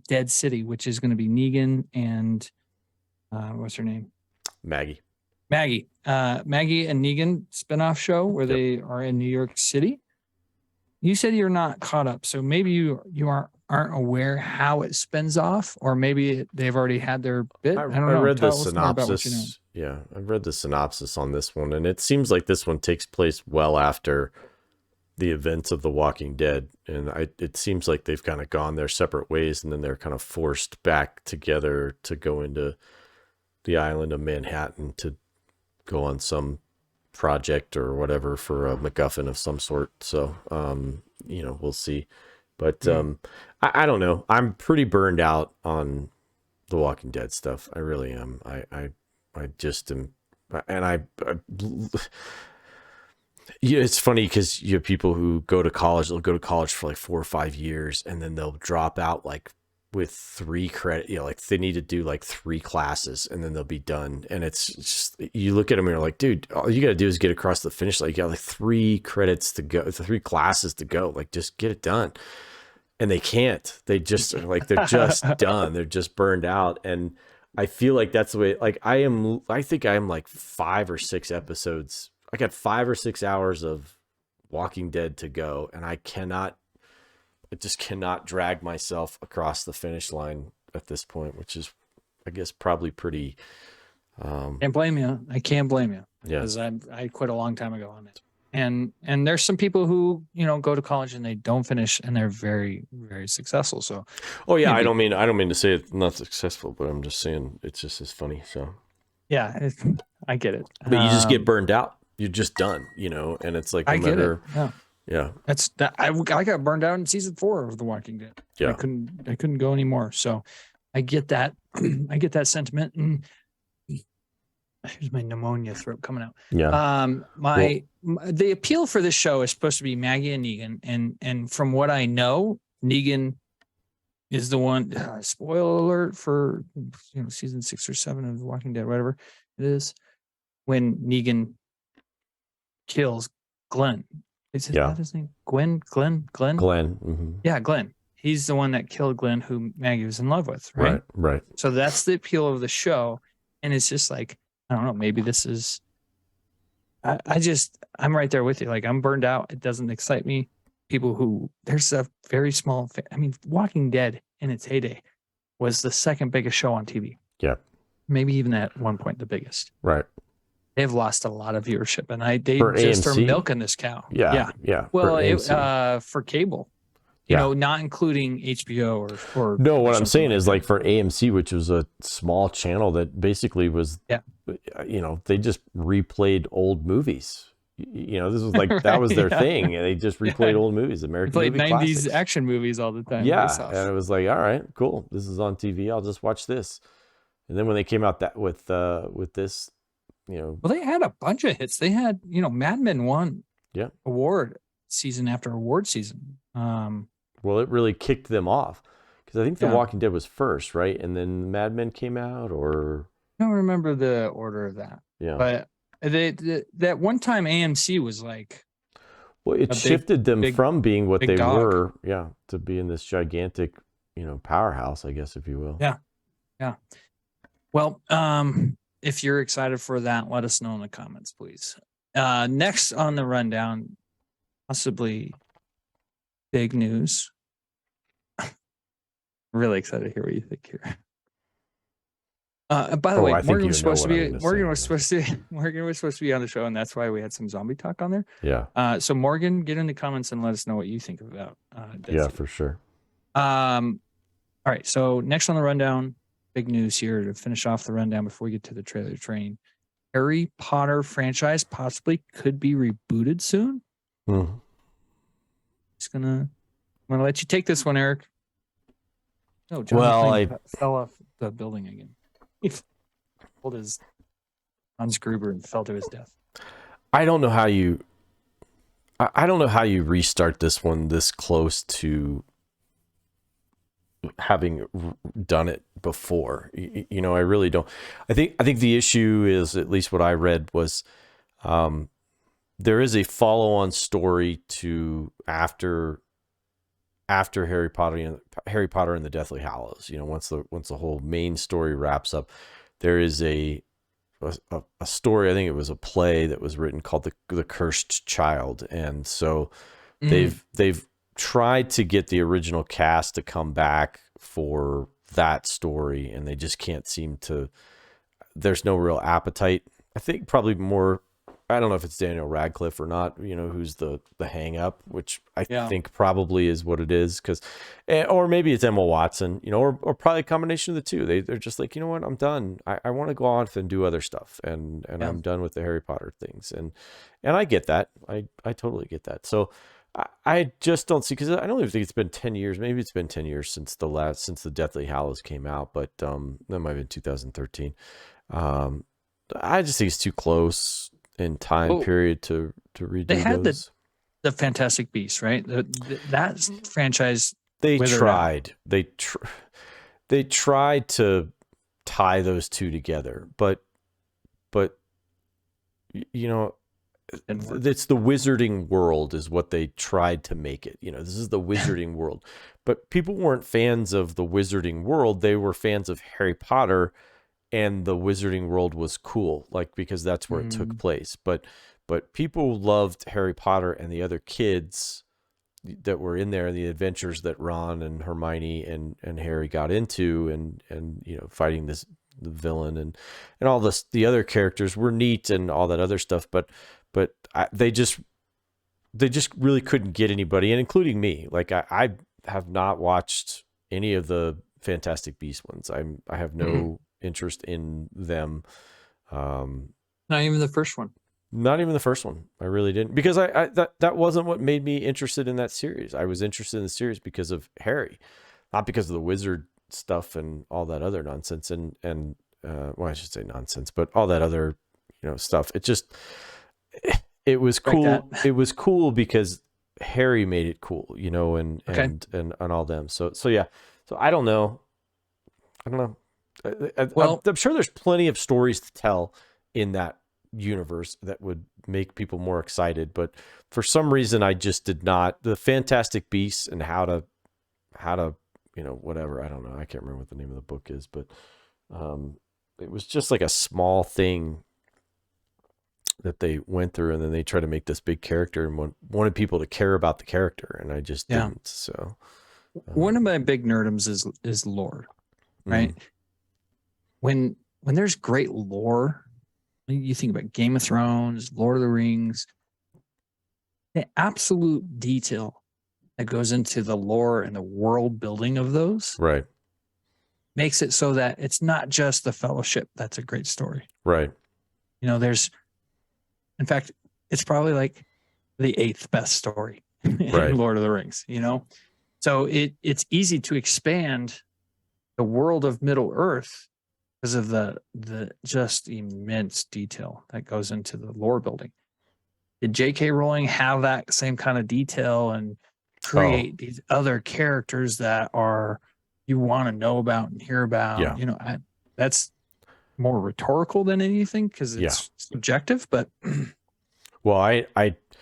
Dead City, which is going to be Negan and what's her name? Maggie and Negan spinoff show where they are in New York City. You said you're not caught up, so maybe you aren't aware how it spins off, or maybe they've already had their bit. I don't know. I read the synopsis. Yeah, I've read the synopsis on this one, and it seems like this one takes place well after the events of The Walking Dead, and it seems like they've kind of gone their separate ways, and then they're kind of forced back together to go into the island of Manhattan to go on some project or whatever for a MacGuffin of some sort. So, we'll see. But I don't know. I'm pretty burned out on The Walking Dead stuff. I really am. I just am. And it's funny because you have people who go to college. They'll go to college for like 4 or 5 years, and then they'll drop out like with 3 credit, like they need to do like 3 classes and then they'll be done. And it's just, you look at them and you're like, dude, all you got to do is get across the finish line. You got like 3 credits to go, 3 classes to go, like just get it done. And they can't, they just like, they're just done. They're just burned out. And I feel like that's the way, like I think I am like 5 or 6 episodes. I got 5 or 6 hours of Walking Dead to go. And I just cannot drag myself across the finish line at this point, which is, I guess, probably pretty. Can't blame you. I can't blame you. Yeah, because I quit a long time ago on it. And there's some people who go to college and they don't finish and they're very, very successful. So, oh yeah, maybe. I don't mean to say it's not successful, but I'm just saying it's just as funny. So yeah, I get it. But you just get burned out. You're just done, and it's like no matter. Yeah. That's that. I got burned out in season 4 of The Walking Dead. Yeah. I couldn't go anymore. So I get that. I get that sentiment. And here's my pneumonia throat coming out. Yeah. The appeal for this show is supposed to be Maggie and Negan. And from what I know, Negan is the one, spoiler alert for, season 6 or 7 of The Walking Dead, whatever it is, when Negan kills Glenn. Is that his name? Glenn? Glenn. Mm-hmm. Yeah, Glenn. He's the one that killed Glenn, who Maggie was in love with, right? Right. So that's the appeal of the show. And it's just like, I don't know, maybe this is, I'm right there with you. Like, I'm burned out. It doesn't excite me. There's a very small, Walking Dead in its heyday was the second biggest show on TV. Yeah. Maybe even at one point the biggest. Right. They've lost a lot of viewership, and they for just AMC? Are milking this cow. Yeah. Well, for cable, not including HBO or. No, what I'm saying is like for AMC, which was a small channel that basically was, they just replayed old movies. This was like that was their thing, and they just replayed old movies, American movie 90s classics. action movies all the time. Yeah, and it was like, all right, cool. This is on TV. I'll just watch this. And then when they came out with this. Well, they had a bunch of hits. They had, Mad Men won award season after award season. Well, it really kicked them off because I think The Walking Dead was first, right? And then Mad Men came out, or I don't remember the order of that. Yeah, but that one time AMC was like, well, it shifted them from being what they dog. were, to being this gigantic, powerhouse, I guess, if you will. Yeah. Well, if you're excited for that, let us know in the comments, please. Next on the rundown, possibly big news. Really excited to hear what you think here. By the way, I think Morgan you was know supposed to what I'm be gonna Morgan say. was supposed to Morgan was supposed to be on the show, and that's why we had some zombie talk on there. Yeah. So Morgan, get in the comments and let us know what you think about Dead Yeah, City. for sure. All right. So next on the rundown, big news here to finish off the rundown before we get to the trailer train. Harry Potter franchise possibly could be rebooted soon. Hmm. I'm gonna let you take this one, Eric. No, John Well, McClane fell off the building again. He pulled his Hans Gruber and fell to his death. I don't know how you restart this one this close to having done it before. You know, I really don't. I think the issue is, at least what I read was, there is a follow-on story to after Harry Potter and the Deathly Hallows. You know, once the whole main story wraps up, there is a story. I think it was a play that was written called the Cursed Child, and so they've tried to get the original cast to come back for that story, and they just can't seem to. There's no real appetite. I think probably more. I don't know if it's Daniel Radcliffe or not, you know, who's the hang up, which I think probably is what it is. Or maybe it's Emma Watson, you know, or probably a combination of the two. They're just like, you know what, I'm done. I want to go off and do other stuff. And I'm done with the Harry Potter things. And I get that. I totally get that. So I just don't see, because I don't even think it's been 10 years. Maybe it's been 10 years since the Deathly Hallows came out, but that might have been 2013. I just think it's too close in time period to redo they had those. The Fantastic Beasts, right? That franchise. They tried. They tried to tie those two together, but you know, it's the Wizarding World is what they tried to make it. You know, this is the Wizarding World, but people weren't fans of the Wizarding World. They were fans of Harry Potter. And the Wizarding World was cool, like, because that's where it took place. But people loved Harry Potter and the other kids that were in there, and the adventures that Ron and Hermione and Harry got into, and you know, fighting the villain and all this. The other characters were neat and all that other stuff, but they just really couldn't get anybody, and including me. Like I have not watched any of the Fantastic Beasts ones. I have no interest in them. Not even the first one. Not even the first one. I really didn't, because that wasn't what made me interested in that series. I was interested in the series because of Harry, not because of the wizard stuff and all that other nonsense. And well, I should say nonsense, but all that other, you know, stuff. It was cool. It was cool because Harry made it cool, you know, and all them. So yeah. So I don't know. Well, I'm sure there's plenty of stories to tell in that universe that would make people more excited, but for some reason I just did not. The Fantastic Beasts and how to you know, whatever, I don't know, I can't remember what the name of the book is, but it was just like a small thing that they went through, and then they tried to make this big character and wanted people to care about the character, and I just didn't. So one of my big nerdums is lore, right? When there's great lore, you think about Game of Thrones, Lord of the Rings, the absolute detail that goes into the lore and the world building of those, right, makes it so that it's not just the Fellowship that's a great story, right? You know, in fact, it's probably like the 8th best story in Lord of the Rings, you know? So it's easy to expand the world of Middle Earth because of the just immense detail that goes into the lore building. Did J.K. Rowling have that same kind of detail and create these other characters that you want to know about and hear about? Yeah. You know, that's more rhetorical than anything because it's subjective. But well, I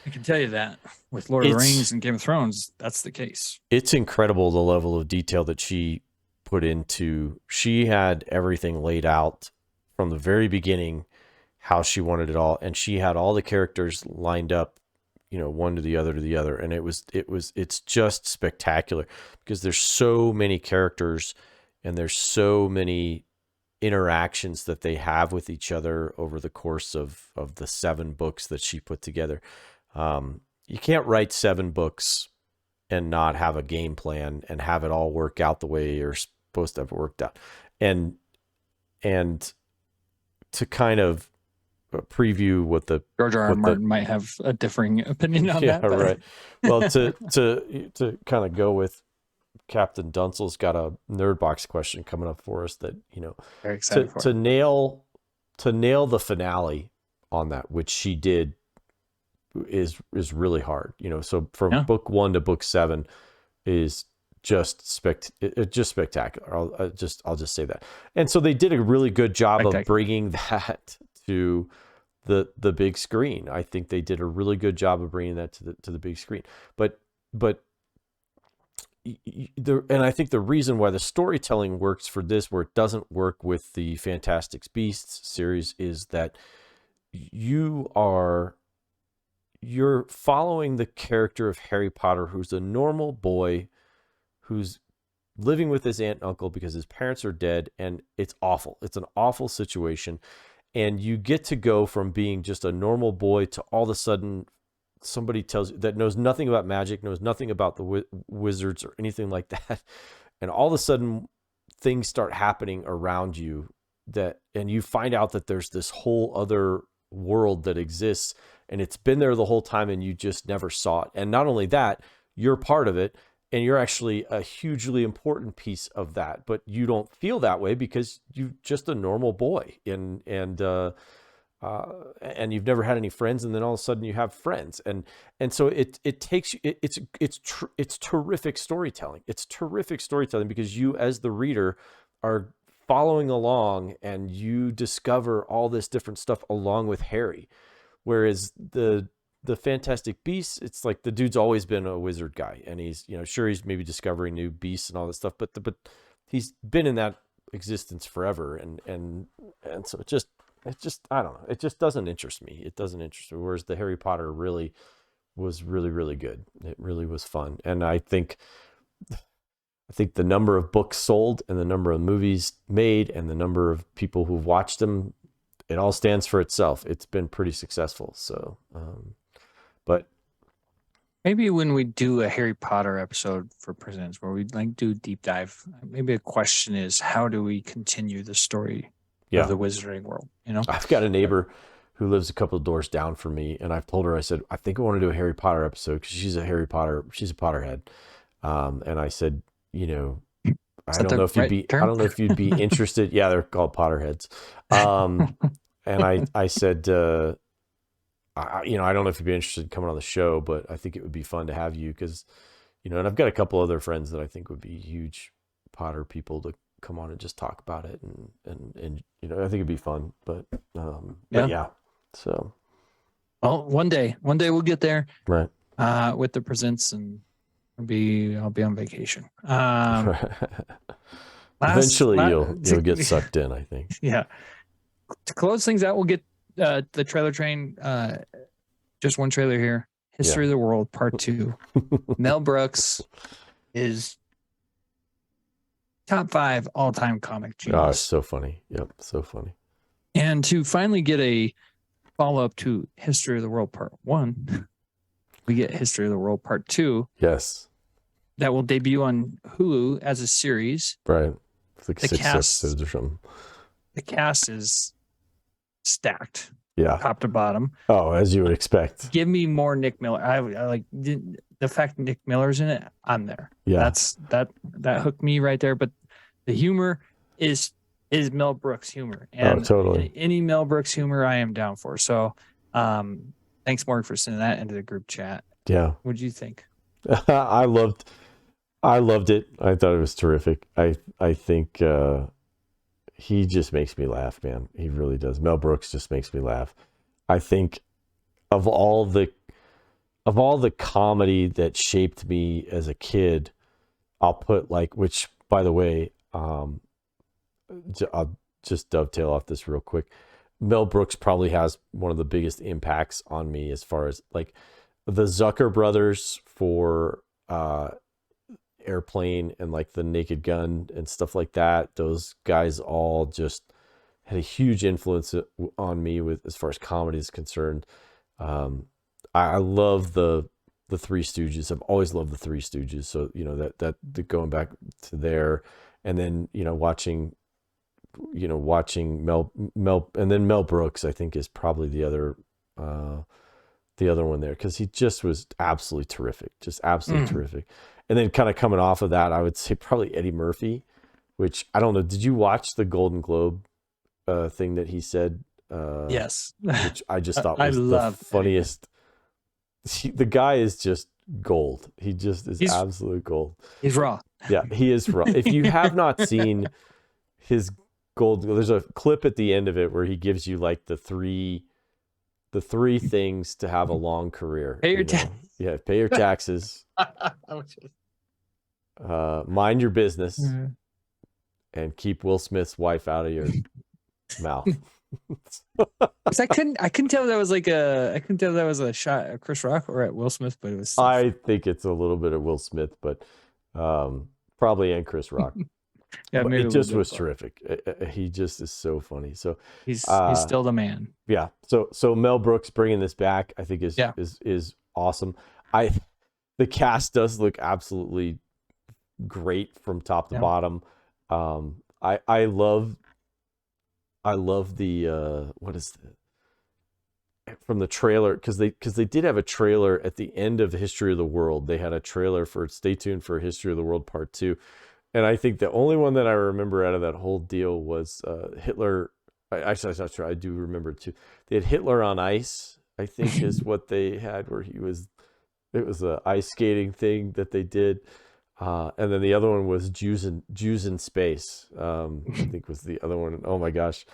can tell you that with Lord of the Rings and Game of Thrones, that's the case. It's incredible the level of detail that she put into. She had everything laid out from the very beginning, how she wanted it all, and she had all the characters lined up, one to the other. And it's just spectacular because there's so many characters and there's so many interactions that they have with each other over the course of the 7 books that she put together. You can't write 7 books and not have a game plan and have it all work out the way you're supposed to have it worked out. And to kind of preview what the George R. R. Martin might have a differing opinion on that. But... right. Well, to kind of go with Captain Dunsel's got a NRDbox question coming up for us that, very excited for to nail the finale on that, which she did, is really hard. So from book 1 to book 7 is just spectacular. I'll just say that. And so they did a really good job of bringing that to the big screen. I think they did a really good job of bringing that to the big screen. But and I think the reason why the storytelling works for this, where it doesn't work with the Fantastic Beasts series, is that you're following the character of Harry Potter, who's a normal boy who's living with his aunt and uncle because his parents are dead, and it's awful. It's an awful situation. And you get to go from being just a normal boy to all of a sudden somebody tells you that knows nothing about magic, knows nothing about the wizards or anything like that. And all of a sudden things start happening around you and you find out that there's this whole other world that exists, and it's been there the whole time and you just never saw it. And not only that, you're part of it, and you're actually a hugely important piece of that, but you don't feel that way because you're just a normal boy, and you've never had any friends, and then all of a sudden you have friends, and so it takes you. It's terrific storytelling. It's terrific storytelling because you, as the reader, are following along, and you discover all this different stuff along with Harry. Whereas the Fantastic Beasts, it's like the dude's always been a wizard guy, and he's sure he's maybe discovering new beasts and all this stuff, but he's been in that existence forever, and so it just I don't know, it just doesn't interest me. It doesn't interest me. Whereas the Harry Potter really was really good. It really was fun, and I think the number of books sold and the number of movies made and the number of people who've watched them, it all stands for itself. It's been pretty successful. So, but maybe when we do a Harry Potter episode for Prisons, where we do deep dive, maybe a question is, how do we continue the story of the wizarding world? I've got a neighbor who lives a couple of doors down from me, and I've told her, I said, I think I want to do a Harry Potter episode because she's a Potterhead. And I said, I don't know if you'd be interested. Yeah, they're called Potterheads. And I said, I don't know if you'd be interested in coming on the show, but I think it would be fun to have you because, and I've got a couple other friends that I think would be huge Potter people to come on and just talk about it, and I think it'd be fun. But yeah. So, well, one day we'll get there, right? With the presents, and I'll be on vacation. Eventually, you'll get sucked in, I think. Yeah. To close things out, we'll get the trailer train. Just one trailer here. History of the World Part 2. Mel Brooks is top 5 all-time comic genius. Oh, it's so funny. Yep, so funny. And to finally get a follow-up to History of the World Part 1, we get History of the World Part 2. Yes. That will debut on Hulu as a series. Right. It's like 6 episodes or something. The cast is stacked. Yeah. Top to bottom. Oh, as you would expect. Give me more Nick Miller. I like the fact Nick Miller's in it. I'm there. Yeah. That hooked me right there. But the humor is Mel Brooks humor. And totally. Any Mel Brooks humor I am down for. So thanks, Morgan, for sending that into the group chat. Yeah. What'd you think? I loved it. I thought it was terrific. I think he just makes me laugh, man. He really does. Mel Brooks just makes me laugh. I think of all the comedy that shaped me as a kid, I'll put which, by the way, I'll just dovetail off this real quick. Mel Brooks probably has one of the biggest impacts on me as far as the Zucker brothers for Airplane and like the Naked Gun and stuff like that. Those guys all just had a huge influence on me with as far as comedy is concerned. I love the Three Stooges. I've always loved the Three Stooges. So that going back to there, and then watching Mel and then Mel Brooks, I think, is probably the other one there, because he just was absolutely terrific, just absolutely terrific. And then kind of coming off of that, I would say probably Eddie Murphy, which I don't know. Did you watch the Golden Globe thing that he said? Yes. Which I just thought was the funniest. The guy is just gold. He just is absolute gold. He's raw. Yeah, he is raw. If you have not seen his there's a clip at the end of it where he gives you like the three things to have a long career. Pay your taxes. Yeah, pay your taxes. Mind your business, and keep Will Smith's wife out of your mouth. I couldn't tell that was a shot at Chris Rock or at Will Smith, but it was. I think it's a little bit of Will Smith, but probably and Chris Rock. Yeah, it just was terrific. He just is so funny. So he's still the man. Yeah. So Mel Brooks bringing this back, I think is awesome. The cast does look absolutely great from top to bottom. I love the what is from the trailer, because they did have a trailer at the end of History of the World. They had a trailer for Stay Tuned for History of the World Part 2. And I think the only one that I remember out of that whole deal was Hitler. Actually, I'm not sure. I do remember it too. They had Hitler on Ice, I think, is what they had, where it was a ice skating thing that they did. And then the other one was Jews in Space, I think was the other one. Oh my gosh,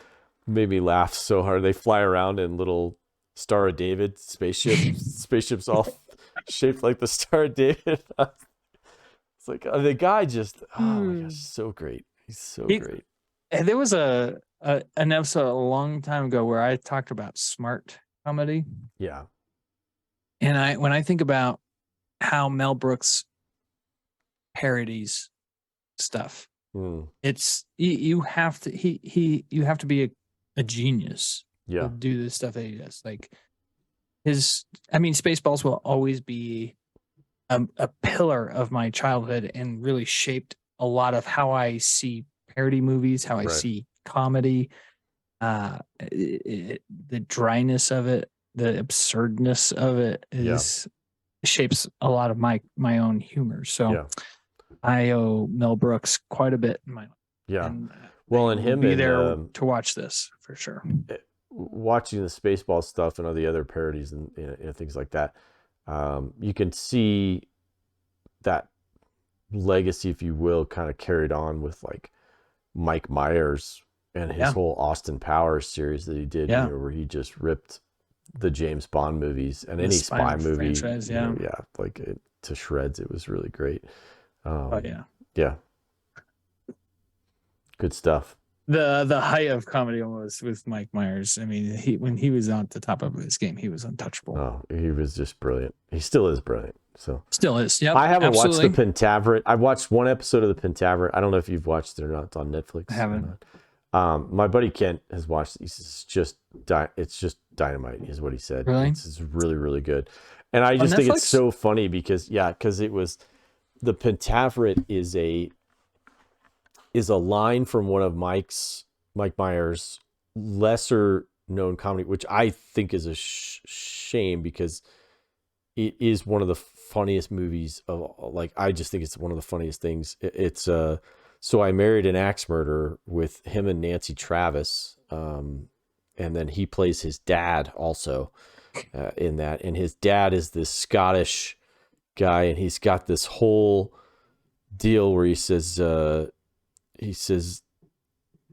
made me laugh so hard. They fly around in little Star of David spaceships all shaped like the Star of David. It's like the guy just, oh my gosh, so great. He's so great. And there was an episode a long time ago where I talked about smart comedy. Yeah. And when I think about how Mel Brooks parodies stuff, it's you have to you have to be a genius to do the stuff that he does. Like Spaceballs will always be a pillar of my childhood and really shaped a lot of how I see parody movies, how I see comedy, the dryness of it, the absurdness of it shapes a lot of my own humor. So I owe Mel Brooks quite a bit in my life. Yeah. And, and him be there to watch this for sure. Watching the Spaceballs stuff and all the other parodies and things like that. You can see that legacy, if you will, kind of carried on with like Mike Myers and his whole Austin Powers series that he did, where he just ripped the James Bond movies and any spy movie, to shreds. It was really great. Good stuff. The height of comedy almost with Mike Myers. I mean, when he was on the top of his game, he was untouchable. Oh, he was just brilliant. He still is brilliant. So still is. Yeah. I haven't watched the Pentaveret. I've watched one episode of the Pentaveret. I don't know if you've watched it or not. It's on Netflix. I haven't. My buddy Kent has watched it. It's just dynamite, is what he said. Really? It's really, really good. And I just think it's so funny because it was the Pentaveret is a line from one of Mike Myers' lesser known comedy, which I think is a shame because it is one of the funniest movies of, like, I just think it's one of the funniest things. It's So I Married an Axe Murderer with him and Nancy Travis. And then he plays his dad also in that. And his dad is this Scottish guy, and he's got this whole deal where he says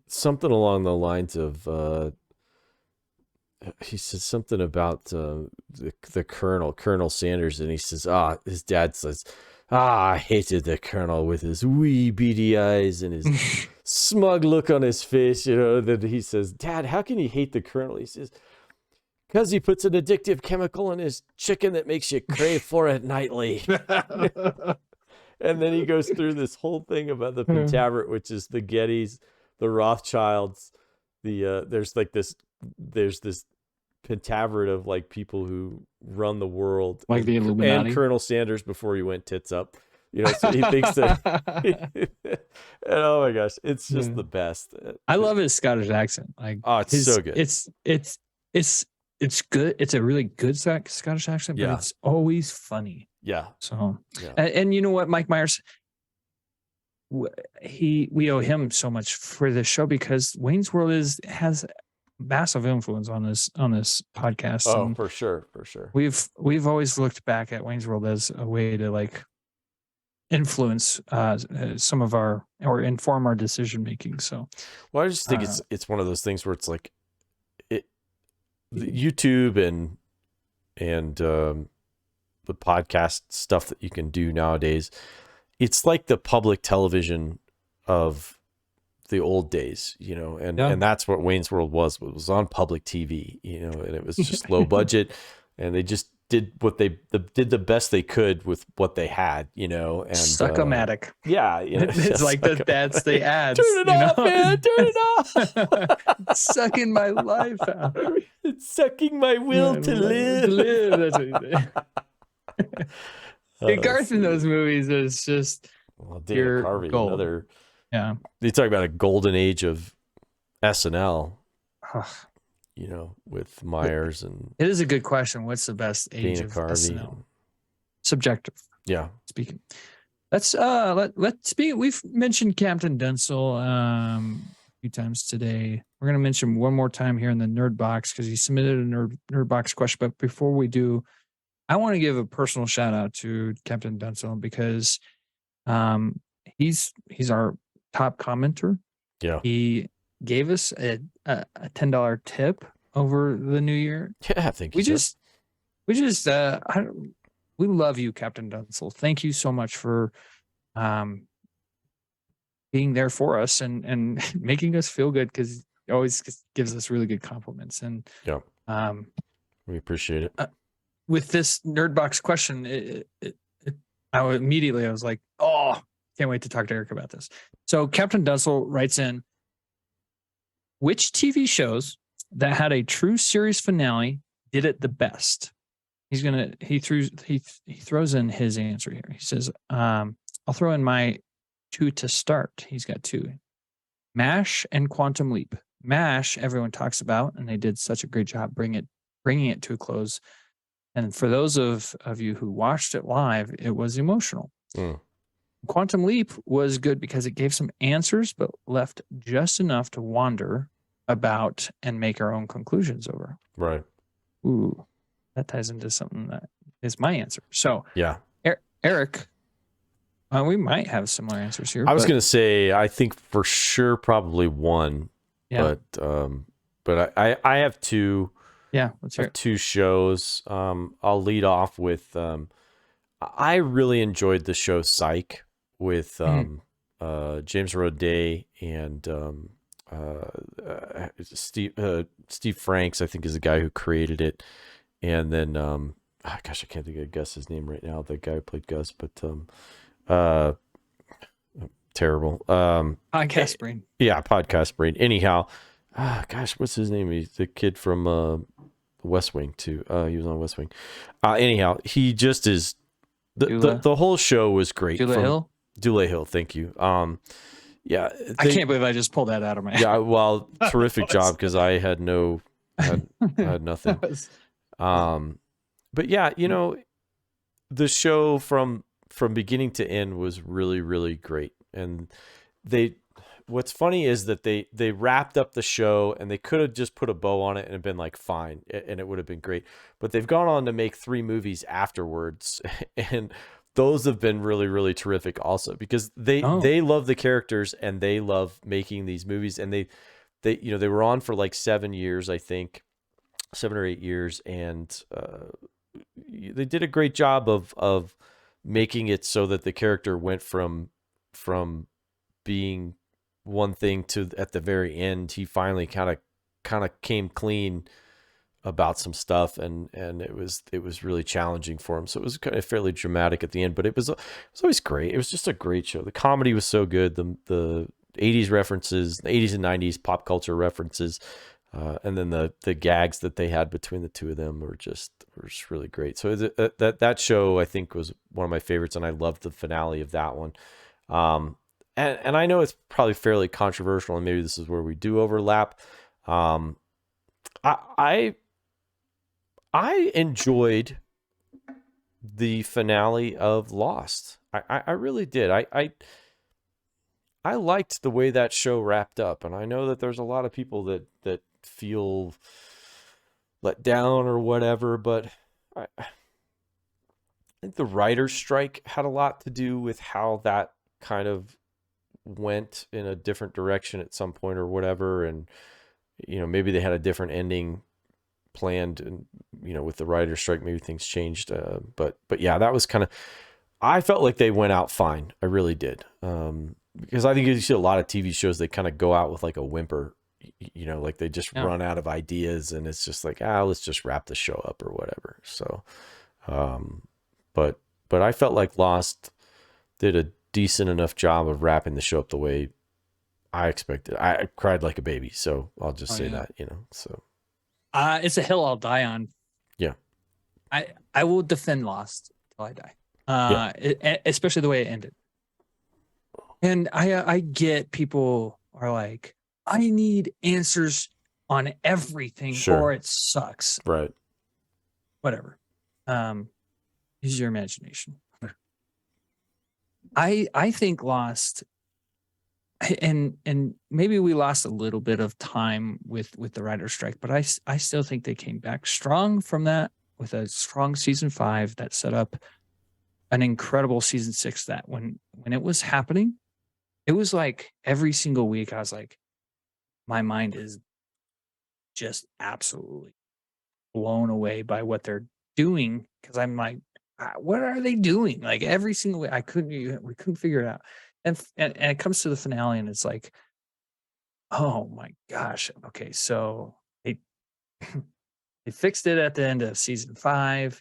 something along the lines of, he says something about the Colonel Sanders, and he says, his dad says, I hated the Colonel with his wee beady eyes and his smug look on his face, that he says, Dad, how can you hate the Colonel? He says, Because he puts an addictive chemical in his chicken that makes you crave for it nightly. And then he goes through this whole thing about the Pentaveret, which is the Gettys, the Rothschilds. There's this Pentaveret of like people who run the world, like the Illuminati, and Colonel Sanders before he went tits up. So he thinks that. And oh my gosh, it's just the best. I love his Scottish accent. Like, oh, it's so good. It's good. It's a really good Scottish accent, but it's always funny. Yeah. So, and you know what, Mike Myers, we owe him so much for this show because Wayne's World has massive influence on this podcast. Oh, and for sure. We've always looked back at Wayne's World as a way to like influence some of or inform our decision making. So, well, I just think it's one of those things where it's like the YouTube and the podcast stuff that you can do nowadays. It's like the public television of the old days, and that's what Wayne's World was. It was on public TV, and it was just low budget, and they just did what they did the best they could with what they had, and Suck-o-matic. Yeah, it's like that's the ads. Turn it off, man! Turn it off! Sucking my life out. It's sucking my will to live. That's what you say. Garth in those movies is just Dana Carvey, gold. Another. Yeah, they talk about a golden age of SNL. With Myers and. It is a good question. What's the best age Dana of Carvey. SNL? Subjective. Yeah. Speaking. Let's speak. We've mentioned Captain Dunsel a few times today. We're going to mention one more time here in the Nerd Box because he submitted a Nerd Box question. But before we do, I want to give a personal shout out to Captain Dunsel because he's our top commenter. Yeah. He gave us a $10 tip over the new year. Yeah, thank you. We love you, Captain Dunsel. Thank you so much for being there for us and making us feel good because he always gives us really good compliments. And we appreciate it. With this Nerd Box question, I was like, oh, can't wait to talk to Eric about this. So Captain Dunsel writes in, which TV shows that had a true series finale did it the best? He throws in his answer here. He says, I'll throw in my two to start. He's got two. MASH and Quantum Leap. MASH, everyone talks about, and they did such a great job bringing it to a close. And for those of you who watched it live, it was emotional. Quantum Leap was good because it gave some answers, but left just enough to wander about and make our own conclusions over. Right. Ooh, that ties into something that is my answer. So, yeah, Eric, we might have similar answers here. I was going to say, I think for sure, probably one. Yeah. But I have two. Yeah, let's hear it. Two shows. I'll lead off with. I really enjoyed the show Psych with James Roday and Steve Franks. I think is the guy who created it, and then gosh, I can't think of Gus's name right now. The guy who played Gus, but terrible. Podcast brain. Yeah, podcast brain. Anyhow, gosh, what's his name? He's the kid from West Wing too. He was on West Wing. Anyhow, he just is. The whole show was great. Dule Hill, thank you. Yeah, I can't believe I just pulled that out of my head. Yeah, well, terrific job because I had had nothing. But yeah, the show from beginning to end was really, really great. And what's funny is that they wrapped up the show and they could have just put a bow on it and been like, fine, and it would have been great. But they've gone on to make 3 movies afterwards, and those have been really, really terrific also because they love the characters and they love making these movies. And they were on for like 7 years, I think, 7 or 8 years, and they did a great job of making it so that the character went from being one thing to at the very end he finally kind of came clean about some stuff, and it was really challenging for him. So it was kind of fairly dramatic at the end, but it was always great. It was just a great show. The comedy was so good. The 80s references, the 80s and 90s pop culture references, and then the gags that they had between the two of them were just really great. So that show, I think, was one of my favorites, and I loved the finale of that one. And I know it's probably fairly controversial, and maybe this is where we do overlap. I enjoyed the finale of Lost. I really did. I liked the way that show wrapped up, and I know that there's a lot of people that feel let down or whatever, but I think the writer's strike had a lot to do with how that kind of went in a different direction at some point or whatever, and maybe they had a different ending planned, and with the writer's strike maybe things changed, but yeah, that was kind of, I felt like they went out fine. I really did, because I think you see a lot of TV shows, they kind of go out with like a whimper, like they just run out of ideas, and it's just like, let's just wrap the show up or whatever. So but I felt like Lost did a decent enough job of wrapping the show up the way I expected. I cried like a baby, so I'll just say that, so it's a hill I'll die on. Yeah. I will defend Lost till I die. Especially the way it ended. And I get people are like, I need answers on everything, or it sucks. Right. Whatever. Use your imagination. I think Lost, and maybe we lost a little bit of time with the writer's strike, but I still think they came back strong from that with a strong season 5 that set up an incredible season 6. That when it was happening, it was like every single week I was like, my mind is just absolutely blown away by what they're doing, because I'm like, what are they doing? Like every single way, we couldn't figure it out. And it comes to the finale, and it's like, oh my gosh. Okay, so they fixed it at the end of season 5.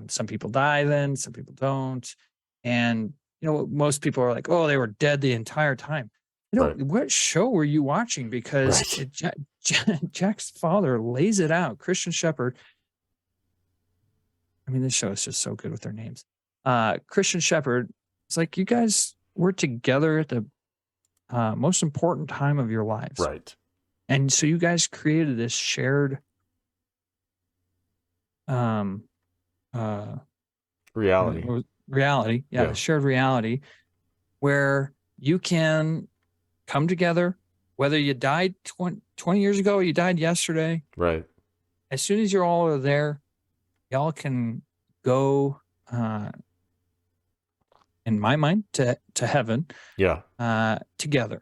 Some people die then, some people don't. And most people are like, oh, they were dead the entire time. What show were you watching? Because Jack's father lays it out. Christian Shepherd. I mean, this show is just so good with their names. Christian Shepherd. It's like, you guys were together at the most important time of your lives. Right. And so you guys created this shared reality. The shared reality where you can come together, whether you died 20 years ago or you died yesterday. Right. As soon as you're all there, y'all can go, in my mind, to heaven. Yeah. Together.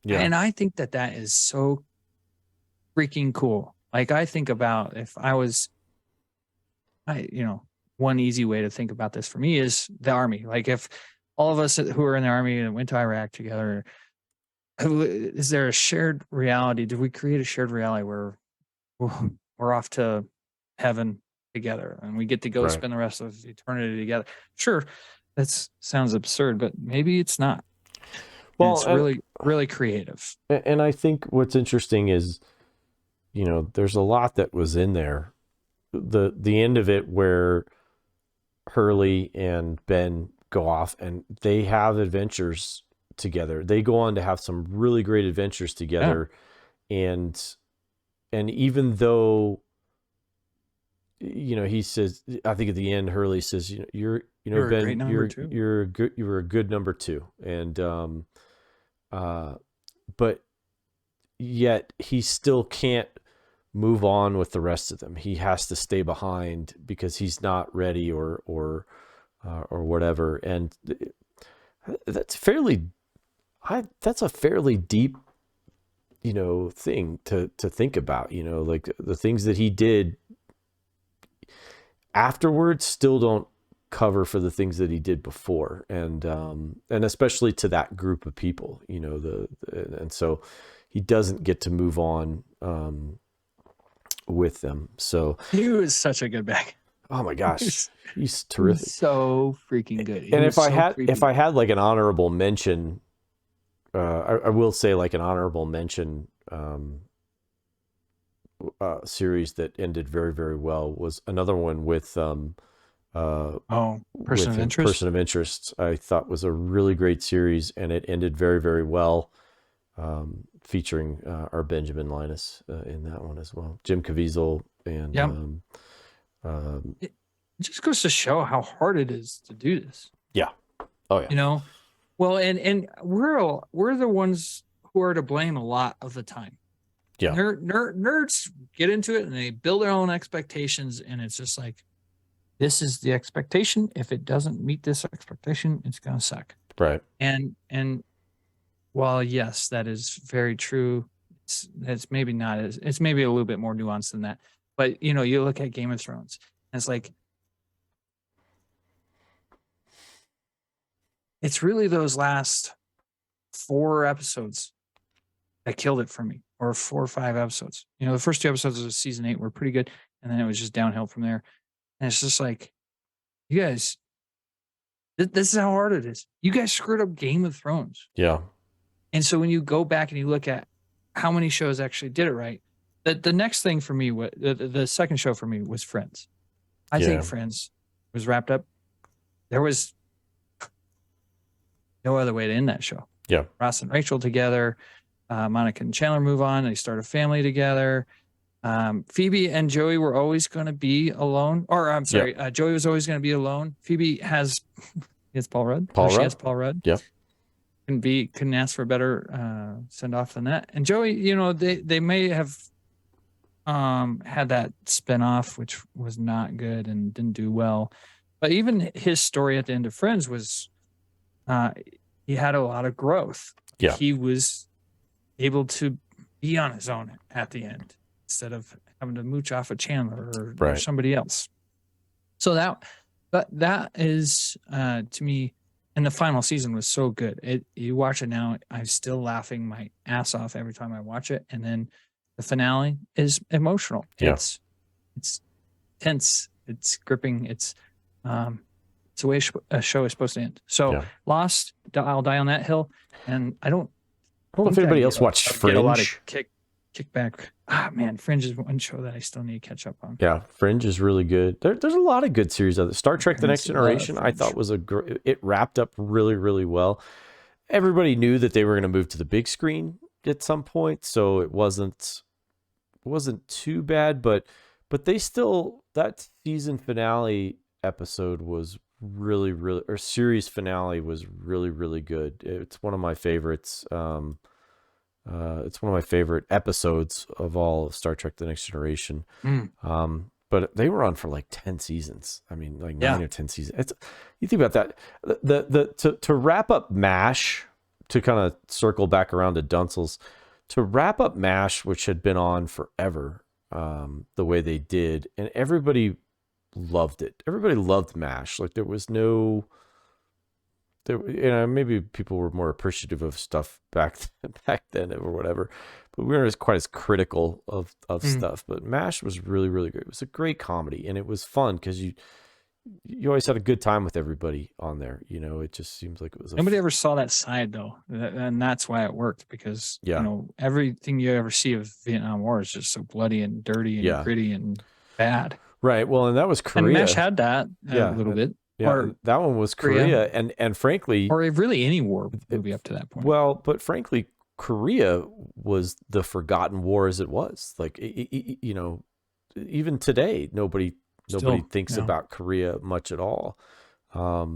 Yeah. And I think that is so freaking cool. Like, I think about if I was, one easy way to think about this for me is the Army. Like, if all of us who are in the Army and went to Iraq together, is there a shared reality? Did we create a shared reality where we're off to heaven together and we get to go spend the rest of eternity together? Sure, that sounds absurd, but maybe it's not. Well, it's really, really creative. And I think what's interesting is, there's a lot that was in there. The end of it where Hurley and Ben go off and they have adventures together. They go on to have some really great adventures together. Yeah. And even though, he says, I think at the end, Hurley says, you're Ben, you're a good number 2. And, but yet he still can't move on with the rest of them. He has to stay behind because he's not ready or whatever. And that's a fairly deep, thing to think about, like the things that he did afterwards still don't cover for the things that he did before. And especially to that group of people, and so he doesn't get to move on, with them. So He was such a good back. oh my gosh, he's He terrific. was so freaking good. He And was so creepy. if I had like an honorable mention, I will say like an honorable mention series that ended very, very well was another one with Person with of him, Interest. Person of Interest. I thought was a really great series, and it ended very, very well, featuring our Benjamin Linus in that one as well, Jim Caviezel, and Yep. It just goes to show how hard it is to do this. yeah, oh yeah, You know, well, and we're the ones who are to blame a lot of the time. Yeah. Nerds get into it and they build their own expectations, and it's just like, this is the expectation. If it doesn't meet this expectation, it's gonna suck. right, And while yes, that is very true, it's maybe not as, it's maybe a little bit more nuanced than that. But you know, you look at Game of Thrones, and it's like, it's really those last 4 episodes that killed it for me, or 4 or 5 episodes. You know, the first 2 episodes of season 8 were pretty good, and then it was just downhill from there. And it's just like, you guys, this is how hard it is. You guys screwed up Game of Thrones. yeah, And so when you go back and you look at how many shows actually did it right, the next thing for me, the second show for me was Friends. I Yeah. think Friends was wrapped up. There was no other way to end that show. Yeah. Ross and Rachel together, Monica and Chandler move on. They start a family together. Phoebe and Joey were always going to be alone. Or I'm sorry, Joey was always going to be alone. Phoebe has Paul Rudd. Paul She Rudd. has Paul Rudd. Yep. Couldn't ask for a better send off than that. And Joey, you know, they may have had that spinoff, which was not good and didn't do well. But even his story at the end of Friends was, he had a lot of growth. Yeah. He was able to be on his own at the end instead of having to mooch off of Chandler or Right. somebody else. So that is to me, and the final season was so good. You watch it now, I'm still laughing my ass off every time I watch it. And then the finale is emotional. Yeah. It's tense. It's gripping. It's the way a show is supposed to end. So Yeah. Lost, I'll die on that hill. And I don't know if think anybody I else get a- watched I get a lot of Fringe. kickback. Man, Fringe is one show that I still need to catch up on. Yeah, Fringe is really good. There's a lot of good series out there. Star Trek: The Next There's a lot of Generation, I Fringe. thought was it wrapped up really, really well. Everybody knew that they were going to move to the big screen at some point, so it wasn't too bad. But they still, that season finale episode was really, really, or series finale was really, really good. It's one of my favorites. It's one of my favorite episodes of all of Star Trek: The Next Generation. But they were on for like 10 seasons. I mean, like 9 or 10 seasons. You think about that. To wrap up MASH, to kind of circle back around to Duncel's, to wrap up MASH, which had been on forever, the way they did, and everybody loved it. Everybody loved MASH. Like there was no. Maybe people were more appreciative of stuff back then or whatever, but we weren't quite as critical of stuff. But MASH was really, really great. It was a great comedy, and it was fun because you always had a good time with everybody on there. You know, it just seems like it was. Nobody ever saw that side though, and that's why it worked, because you know, everything you ever see of Vietnam War is just so bloody and dirty and gritty and bad. Right. Well, and that was Korea. And MASH had that a little bit. Yeah, or that one was Korea, and frankly, or really any war movie up to that point. Well, but frankly, Korea was the forgotten war as it was. Like you know, even today, nobody thinks about Korea much at all. I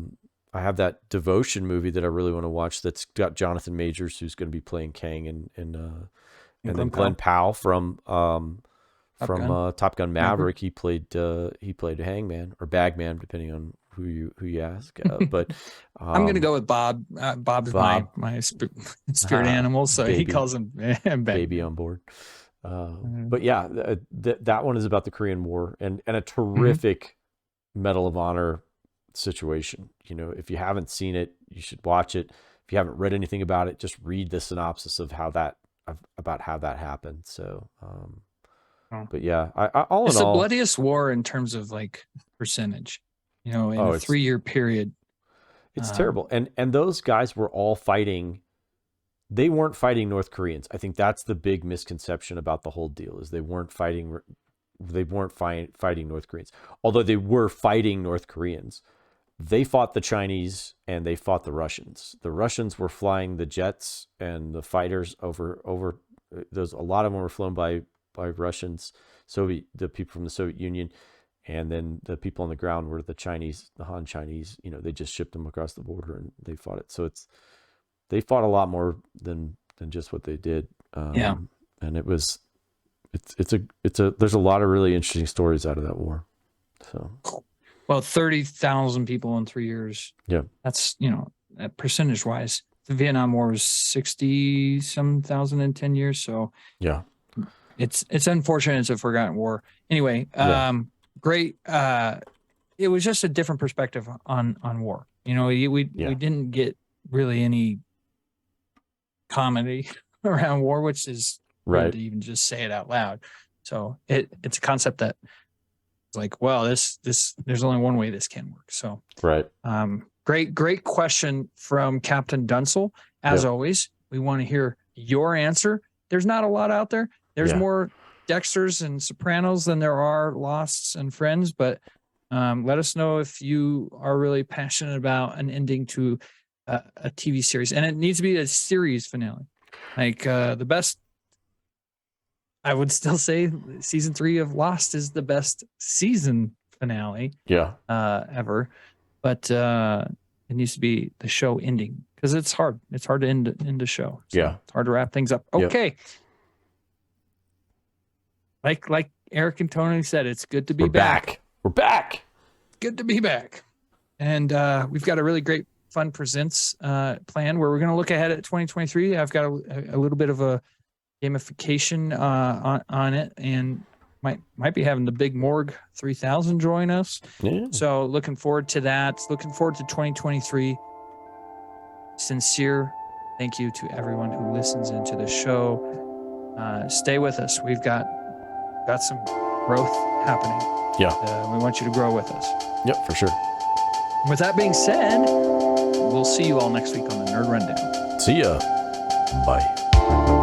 have that Devotion movie that I really want to watch. That's got Jonathan Majors, who's going to be playing Kang, and then Glenn Powell from Top Gun Maverick. He played Hangman or Bagman, depending on who you ask. But I'm gonna go with Bob. Bob's my spirit animal, so baby. he calls him baby on board. But yeah, that one is about the Korean War and a terrific Medal of Honor situation. You know, if you haven't seen it, you should watch it. If you haven't read anything about it, just read the synopsis of how that happened. So Oh. But yeah, all It's in the all, bloodiest war in terms of like percentage, in a it's 3-year period. It's terrible. And those guys were all fighting. They weren't fighting North Koreans. I think that's the big misconception about the whole deal is they weren't fighting North Koreans. Although they were fighting North Koreans. They fought the Chinese and they fought the Russians. The Russians were flying the jets and the fighters over those. A lot of them were flown by Russians, the people from the Soviet Union. And then the people on the ground were the Chinese, the Han Chinese. They just shipped them across the border and they fought it. So they fought a lot more than just what they did. Yeah. And there's a lot of really interesting stories out of that war. So, well, 30,000 people in 3 years. Yeah. That's, percentage wise, the Vietnam War was 60 some thousand in 10 years. So yeah, it's unfortunate. It's a forgotten war. Anyway, great. It was just a different perspective on war. We didn't get really any comedy around war, which is weird to even just say it out loud. So it's a concept that is like, well, this there's only one way this can work. So right. Great question from Captain Dunsel. As always, we want to hear your answer. There's not a lot out there. There's more Dexters and Sopranos than there are Losts and Friends, but let us know if you are really passionate about an ending to a TV series, and it needs to be a series finale. Like the best, I would still say season 3 of Lost is the best season finale ever, but it needs to be the show ending because it's hard. It's hard to end a show. So it's hard to wrap things up. Okay. Like Eric and Tony said, it's good to be back. We're back. Good to be back. And we've got a really great Fun Presents plan where we're going to look ahead at 2023. I've got a little bit of a gamification on it, and might be having the Big Morg 3000 join us. Yeah. So looking forward to that. Looking forward to 2023. Sincere thank you to everyone who listens into the show. Stay with us. We've got some growth happening. We want you to grow with us. Yep, for sure. With that being said, we'll see you all next week on the Nerd Rundown. See ya. Bye.